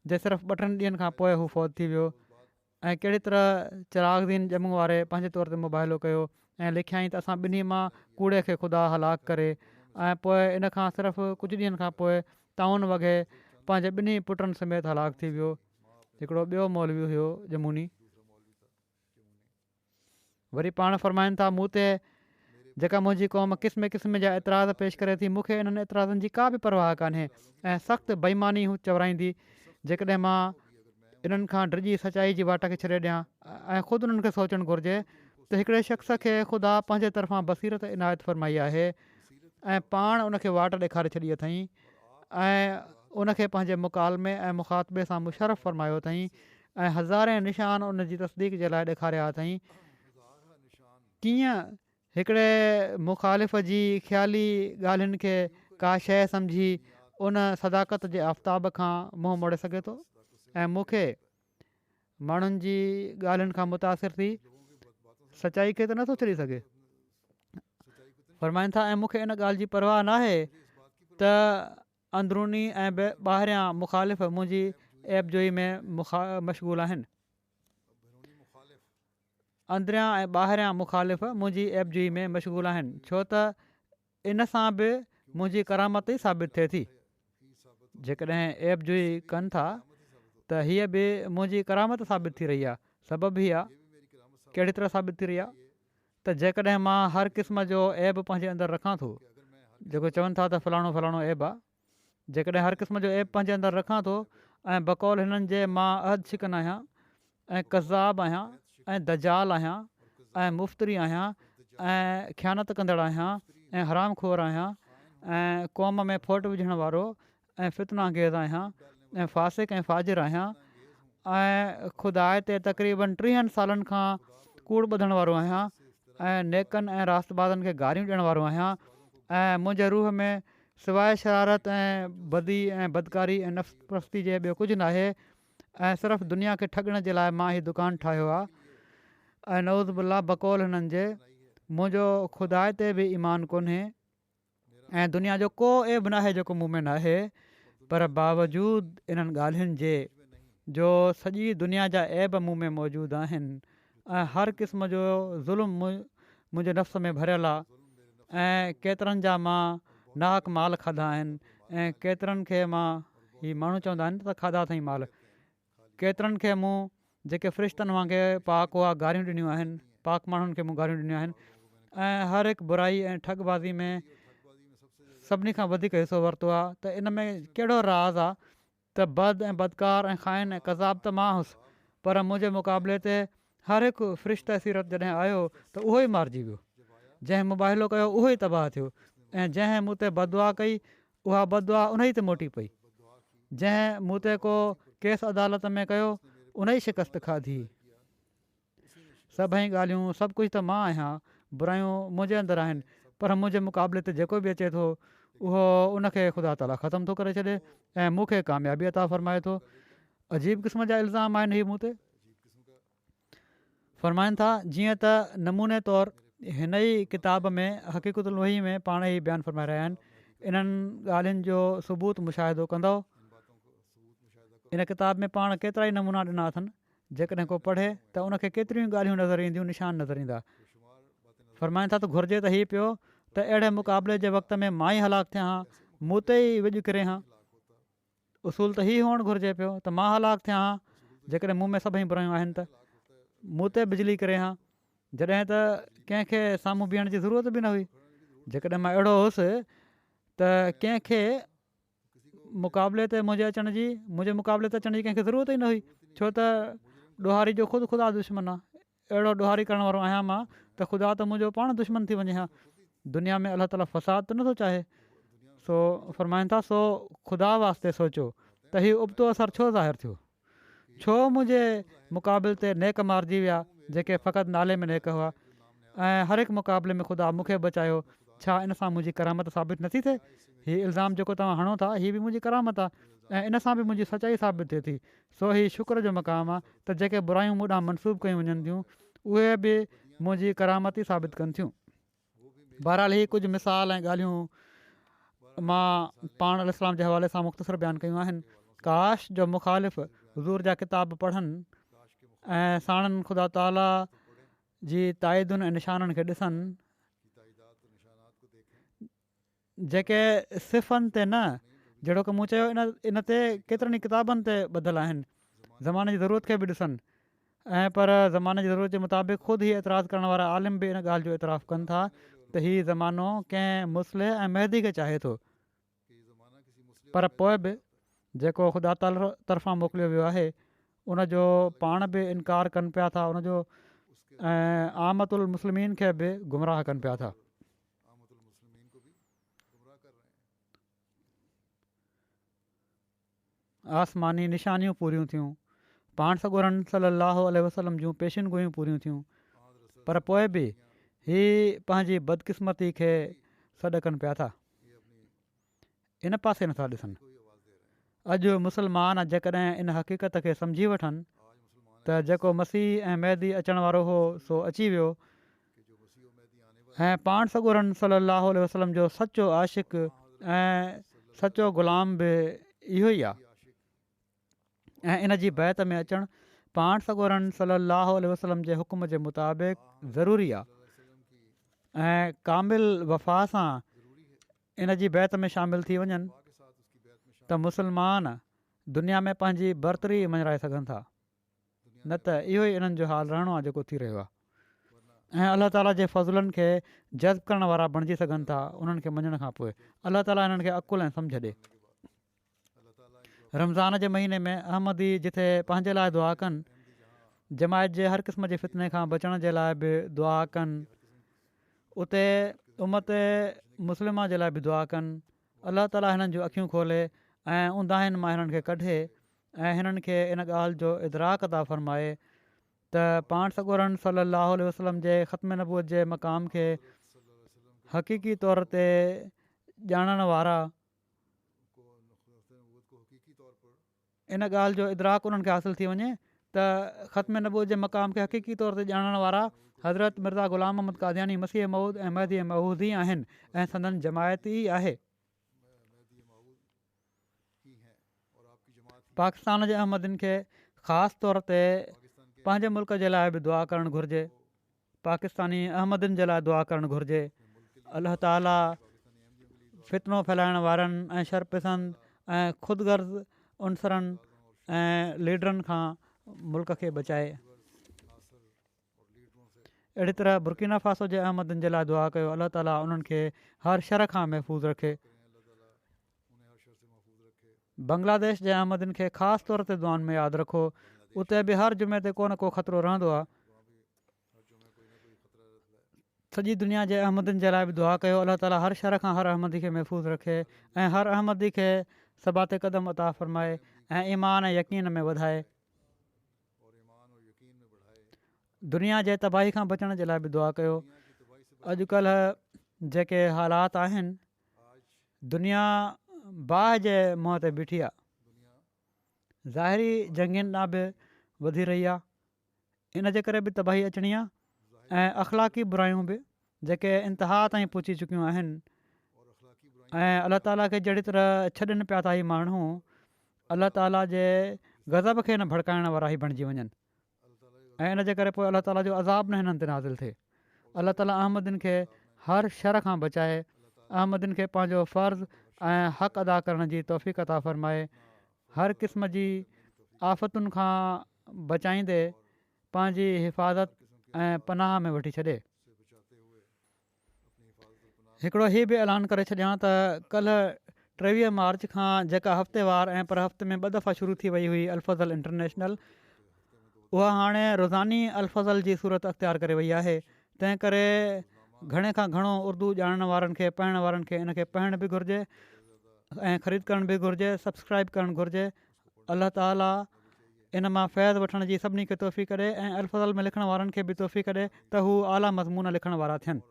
जे सिर्फ़ु 2-3 ॾींहंनि खां पोइ हू फ़ौत थी वियो। ऐं कहिड़ी तरह चिरागदीन ॼमूं वारे पंहिंजे तौर ते मुबाहिलो कयो ऐं लिखियईं त असां ॿिन्ही मां कूड़े खे ख़ुदा हलाकु करे ऐं पोइ इन खां सिर्फ़ु कुझु ॾींहंनि खां पोइ ताउन वग़ैरह पंहिंजे ॿिन्ही पुटनि समेत हलाकु थी वियो। हिकिड़ो ॿियो मौलवी हुयो जमूनी। वरी पाण फ़रमाइनि था, मूं ते जेका मुंहिंजी क़ौम क़िस्म क़िस्म जा एतिराज़ पेश करे थी, मूंखे इन्हनि एतिराज़नि जी का बि परवाह कान्हे ऐं सख़्तु बेईमानी हू चवराईंदी जेकॾहिं मां इन्हनि खां डिॼी सचाई जी वाट खे छॾे ॾियां। ऐं ख़ुदि उन्हनि खे सोचणु घुरिजे त हिकिड़े शख़्स खे ख़ुदा पंहिंजे तरफ़ां बसीरत इनायत फ़रमाई आहे ऐं पाण उनखे वाट ॾेखारे छॾी अथई ऐं उनखे पंहिंजे मुकालमे ऐं मुखातबे सां मुशरफ़ फ़रमायो अथई ऐं हज़ारे निशान उन जी तस्दीक जे लाइ ॾेखारिया अथई। कीअं हिकिड़े मुखालिफ़ जी ख़्याली ॻाल्हियुनि खे का शइ सम्झी उन सदाकत जे आफ़्ताब खां मुंहुं मोड़े सघे थो ऐं मूंखे माण्हुनि जी ॻाल्हियुनि खां मुतासिर थी सचाई खे त नथो छॾी सघे। फ़रमाइनि था, ऐं मूंखे इन ॻाल्हि जी परवाह नाहे त अंदरूनी ऐं ॿाहिरियां मुखालिफ़ मुंहिंजी ऐबजोई में मशग़ूल आहिनि। अंदरियां ऐं ॿाहिरियां मुखालिफ़ मुंहिंजी ऐबजोई में मशग़ूल आहिनि, छो त इन सां बि मुंहिंजी करामत ई साबित थिए थी। जेकॾहिं ऐबजोई कनि था त हीअ बि मुंहिंजी करामत साबित थी रही आहे। सबबु ई आहे कहिड़ी तरह साबित थी रही आहे त जेकॾहिं मां हर क़िस्म जो ऐब पंहिंजे अंदरि रखां थो, जेको चवनि था त फलाणो फलाणो ऐब आहे, जेकॾहिं हर क़िस्म जो ऐब पंहिंजे अंदरि रखां थो ऐं बकौल हिननि जे मां अहद शिकन आहियां ऐं कज़ाब आहियां ऐं दजाल आहियां ऐं मुफ़्तरी आहियां ऐं ख़यानत कंदड़ आहियां ऐं हराम खोर आहियां ऐं क़ौम में फोट विझण वारो ऐं फितनांगेज़ आहियां ऐं फ़ासिक़ ऐं फ़ाजिर आहियां ऐं ख़ुदा ते तक़रीबन 30 सालनि खां कूड़ ॿधण वारो आहियां ऐं नेकनि ऐं रास्तबाज़नि खे गारियूं ॾियण वारो आहियां ऐं मुंहिंजे रूह में सवाइ शरारत ऐं बदी ऐं बदकारी ऐं नफ़्स परस्ती जे ॿियो कुझु न आहे ऐं सिर्फ़ु दुनिया खे ठॻण जे लाइ मां हीउ दुकानु ठाहियो आहे ऐं नऊज़ बिल्ला बकौल हिननि जे मुंहिंजो ख़ुदा ते बि ईमान कोन्हे ऐं दुनिया जो को ऐब न आहे जेको मूं में न आहे। पर बावजूदु इन्हनि ॻाल्हियुनि जे जो सॼी दुनिया जा ऐब मूं में मौजूदु आहिनि ऐं हर क़िस्म जो ज़ुल्म मुंहिंजे नफ़्स में भरियलु आहे ऐं केतिरनि जा मां नाहक माल खाधा आहिनि ऐं केतिरनि खे मां हीअ माण्हू चवंदा आहिनि त खाधा अथई माल, केतिरनि खे मूं जेके फ़रिश्तनि वांगुरु पाक हुआ गारियूं ॾिनियूं आहिनि, पाक माण्हुनि खे मूं गारियूं ॾिनियूं आहिनि ऐं हर हिकु बुराई ऐं ठगबाज़ी में सभिनी खां वधीक हिसो वरितो आहे। त इन में कहिड़ो राज़ आहे त बद ऐं बदकार ऐं खाइन ऐं कज़ाब त मां हुउसि, पर मुंहिंजे मुक़ाबले ते हर हिकु फ़रिश्ते सीरत जॾहिं आयो त उहो ई मारिजी वियो, जंहिं मुबाहिलो कयो उहो ई तबाह थियो ऐं जंहिं मूं ते बददुआ कई उहा बददुआ उन ई ते मोटी पई, जंहिं मूं ते को केस अदालत में कयो उन ई शिकस्त खाधी। सभई ॻाल्हियूं सभु कुझु त मां आहियां, बुरायूं मुंहिंजे अंदरि आहिनि, पर मुंहिंजे मुक़ाबले ते जेको बि अचे थो उहो उनखे ख़ुदा ताला ख़तमु थो करे छॾे ऐं मूंखे कामयाबी अता फ़रमाए थो। अजीब क़िस्म जा इल्ज़ाम आहिनि हीअ मूं ते। फ़रमाइनि था जीअं त नमूने तौरु हिन ई किताब में हक़ीक़तुल वही में पाण ई बयानु फ़रमाए रहिया आहिनि, इन्हनि ॻाल्हियुनि जो सबूत मुशाहिदो कंदव। इन किताब में पाण केतिरा ई नमूना ॾिना अथनि, जेकॾहिं को पढ़े त उनखे केतिरियूं ॻाल्हियूं नज़र ईंदियूं, निशान नज़र ईंदा। फ़रमाइनि था त घुरिजे त हीअ पियो त अहिड़े मुक़ाबले जे वक़्त में मां ई हलाकु थियां हां, मूं ते ई विझ किरे हां। उसूल त हीअ हुअणु घुरिजे पियो त मां हलाकु थियां हां, जेकॾहिं मूं में सभई बुरायूं आहिनि त मूं ते बिजली करे हां, जॾहिं त कंहिंखे साम्हूं बीहण जी ज़रूरत बि न हुई। जेकॾहिं मां अहिड़ो हुउसि त कंहिंखे मुक़ाबले ते मुंहिंजे मुक़ाबले ते अचण जी कंहिंखे ज़रूरत ई न हुई, छो त ॾोहारी जो ख़ुदि ख़ुदा दुश्मन आहे। अहिड़ो ॾोहारी करण वारो आहियां मां त ख़ुदा त मुंहिंजो पाण दुश्मन थी वञे हा। दुनिया में अलाह ताला फ़साद त नथो चाहे। सो फ़रमाइनि था सो ख़ुदा वास्ते सोचो त हीउ उबतो असरु छो ज़ाहिरु थियो, छो मुंहिंजे मुक़ाबिल ते नेक मारिजी विया जेके फ़क़ति नाले में नेक हुआ ऐं हर हिकु मुक़ाबले में ख़ुदा मूंखे बचायो। छा इन सां मुंहिंजी करामत साबित नथी थिए? हीउ इल्ज़ाम जेको तव्हां हणो था हीअ बि मुंहिंजी करामत आहे ऐं इन सां बि मुंहिंजी सचाई साबित थिए थी। सो हीउ शुक्र जो मक़ामु आहे त जेके बुरायूं मूं ॾांहुं मनसूब कयूं वञनि थियूं उहे बि मुंहिंजी करामत ई साबित कनि थियूं। बहरहाल हीअ कुझु मिसाल ऐं ॻाल्हियूं मां पाण इस्लाम जे हवाले सां मुख़्तसर बयानु कयूं आहिनि। काश जो मुख़ालिफ़ हज़ूर जा किताब पढ़नि ऐं साणनि ख़ुदा ताला जी ताइदुनि ऐं निशाननि खे ॾिसनि, जेके सिफ़नि ते न, जहिड़ो की मूं चयो इन ते केतिरनि ई किताबनि ते ॿधल आहिनि, ज़माने जी ज़रूरत खे बि ॾिसनि ऐं पर ज़माने जी ज़रूरत जे मुताबिक़ ख़ुदि ई एतिराज़ु करण वारा आलिम बि इन ॻाल्हि जो एतिराफ़ु कनि था त हीउ ज़मानो कंहिं मुस्लिह ऐं महदी खे चाहे थो, पर पोइ बि जेको ख़ुदा ताला तरफ़ां मोकिलियो वियो आहे उनजो पाण बि इनकार कनि पिया था, उनजो ऐं आमतुल मुस्लिमीन खे बि गुमराह कनि पिया था। आसमानी निशानियूं पूरियूं थियूं, पाण सॻोरनि सल्लल्लाहु अलैहि वसल्लम जूं पेशिन गोयूं पूरियूं थियूं, पर पोइ बि हीअ पंहिंजी बदकिस्मती खे सॾु कनि पिया था, इन पासे नथा ॾिसनि। अॼु मुस्लमान जेकॾहिं इन हक़ीक़त खे सम्झी वठनि त जेको मसीह ऐं महदी अचण वारो हो सो अची वियो ऐं पाण सॻोरनि सल्लल्लाहु अलैहि वसल्लम जो सचो आशिक़ ऐं सचो ग़ुलाम बि इहो ई आहे ऐं इन जी बैत में अचणु पाण सॻोरनि सल्लल्लाहु अलैहि वसल्लम जे हुकुम जे मुताबिक़ ज़रूरी आहे ऐं कामिल वफ़ा सां इन जी बैत में शामिलु थी वञनि त मुस्लमान दुनिया में पंहिंजी बरतरी मंझराए सघनि था, न त इहो ई इन्हनि जो हाल रहणो आहे जेको थी रहियो आहे। ऐं अलाह ताला जे फज़लनि खे जज़्ब करण वारा बणिजी सघनि था उन्हनि खे मञण खां पोइ। अलाह ताला हिननि खे अक़ुलु ऐं सम्झ ॾे। रमज़ान जे महीने में अहमदी जिथे पंहिंजे लाइ दुआ कनि, जमायत जे हर क़िस्म जे फितने खां बचण जे लाइ बि दुआ कनि, उते उमत मुस्लिमा जे लाइ बि दुआ कनि। अलाह ताला हिननि जूं अखियूं खोले ऐं उंदाहिनि मां हिननि खे कढे ऐं हिननि खे इन ॻाल्हि जो इदराक अता फ़रमाए त पाण सॻोरनि सलाहु आलैहि वसल्लम जे ख़त्म नबूअत जे मक़ाम खे हक़ीक़ी तौर ते ॼाणण वारा, इन ॻाल्हि जो इदराक उन्हनि खे हासिलु थी वञे त ख़त्म नबूअत जे मक़ाम खे हक़ीक़ी तौर ते ॼाणण वारा हज़रत मिर्ज़ा ग़ुलाम मोहम्मद क़ादियानी मसीह मऊद ऐं महदी मऊद ई आहिनि ऐं संदन जमायत ई आहे। पाकिस्तान जे अहमदिन खे ख़ासि तौर ते पंहिंजे मुल्क जे लाइ बि दुआ करणु घुरिजे, पाकिस्तानी अहमदिन जे लाइ दुआ करणु घुरिजे। अलाह ताला फितनो फैलाइण वारनि ऐं शरपसंद ऐं ख़ुदिगर्ज़ उनसरनि ऐं लीडरनि खां मुल्क खे बचाए। अहिड़ी तरह बुर्किना फासो जे अहमदिन जे लाइ दुआ कयो, अलाह ताला उन्हनि खे हर शर खां महफ़ूज़ रखे। बांग्लादेश जे अहमदिन खे ख़ासि तौर ते दुआनि में यादि रखो, उते बि हर जुमे ते को न को ख़तरो रहंदो आहे। सॼी दुनिया जे अहमदिन जे लाइ बि दुआ कयो, अलाह ताला हर शर खां हर अहमदी खे महफ़ूज़ रखे ऐं हर अहमदी खे सबाते क़दम अता फ़रमाए ऐं ईमान ऐं यकीन में वधाए। दुनिया जे तबाही खां बचण जे लाइ बि दुआ कयो। अॼुकल्ह जेके हालात आहिनि, दुनिया बाहि जे मुंहं ते बीठी आहे, ज़ाहिरी जंगियुनि ॾांहुं बि वधी रही आहे, इन जे करे बि तबाही अचणी आहे ऐं अख़लाक़ी बुरायूं बि जेके इंतिहा ताईं पहुची चुकियूं आहिनि। ऐं अलाह ताला खे जहिड़ी तरह छॾनि पिया था ही माण्हू अलाह ताला जे गज़ब खे न भड़काइण वारा ई बणिजी वञनि ऐं इन जे करे पोइ अलाह ताला जो अज़ाब न हिननि ते नाज़िल थिए। अलाह ताला अहमदिन खे हर शर खां बचाए, अहमदिन खे पंहिंजो फ़र्ज़ु ऐं हक़ अदा करण जी तौफ़ीक़ अता फ़रमाए, हर क़िस्म जी आफ़तुनि खां बचाईंदे पंहिंजी हिफ़ाज़त ऐं पनाह में वठी छॾे। हिकिड़ो हीअ बि ऐलान करे छॾियां त कल्ह 23 मार्च खां जेका हफ़्तेवार ऐं पर हफ़्ते में 2 दफ़ा शुरू थी वई हुई अल-फज़ल इंटरनेशनल, उहा हाणे रोज़ानी अल-फज़ल जी सूरत अख़्तियार करे वई आहे। तंहिं करे घणे खां घणो उर्दू ॼाणण वारनि खे, पढ़ण वारनि खे इन खे पढ़ण बि घुरिजे ऐं ख़रीद करण बि घुरिजे, सब्सक्राइब करणु घुरिजे। अलाह ताला इन मां फ़ैज़ वठण जी सभिनी खे तौफ़ीक़ ॾे ऐं अल-फज़ल में लिखण वारनि खे बि तौफ़ीक़ ॾे त हू आला मज़मून लिखण वारा थियनि।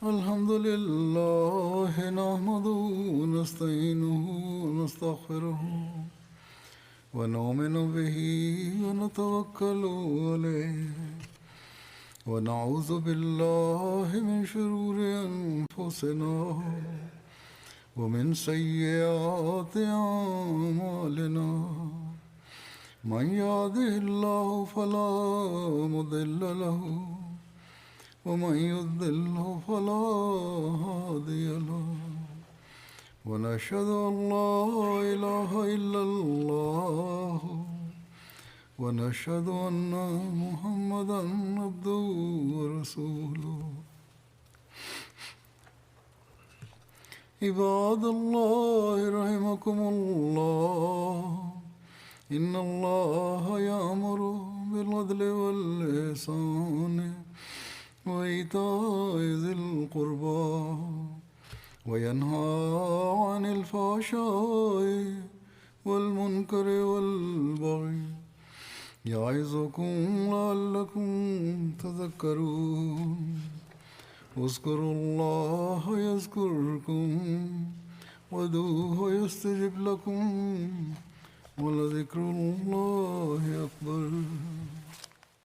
अल्हम्दुलिल्लाह नहमदुहु व नस्तईनुहु व नस्तगफिरुहु व नुमिनु बिही व नतवक्कलु अलैहि व नऊज़ु बिल्लाहि मिन शुरूरि अनफुसिना व मिन सय्यिआति अअमालिना मन यहदिहिल्लाहु फला मुदिल्ल लहु वमन युद्लिल्हु फला हादिय लहु वनशहदु अल्ला इलाहा इल्लल्लाह वनशहदु अन्ना मुहम्मदन अब्दुहु व रसूलुहु इबादल्लाहि रहिमकुमुल्लाह इन्नल्लाहा यअमुरु बिल अदलि वल इहसानि वईताइ ज़िल क़ुर्बा वयन्हा अनिल फ़हशाइ वल मुनकरि वल बग़ि यइज़ुकुम लअल्लकुम तज़क्करून उज़्कुरुल्लाह यज़्कुरुकुम वदूहु यस्तजिब लकुम वलज़िक्रुल्लाहि अकबर।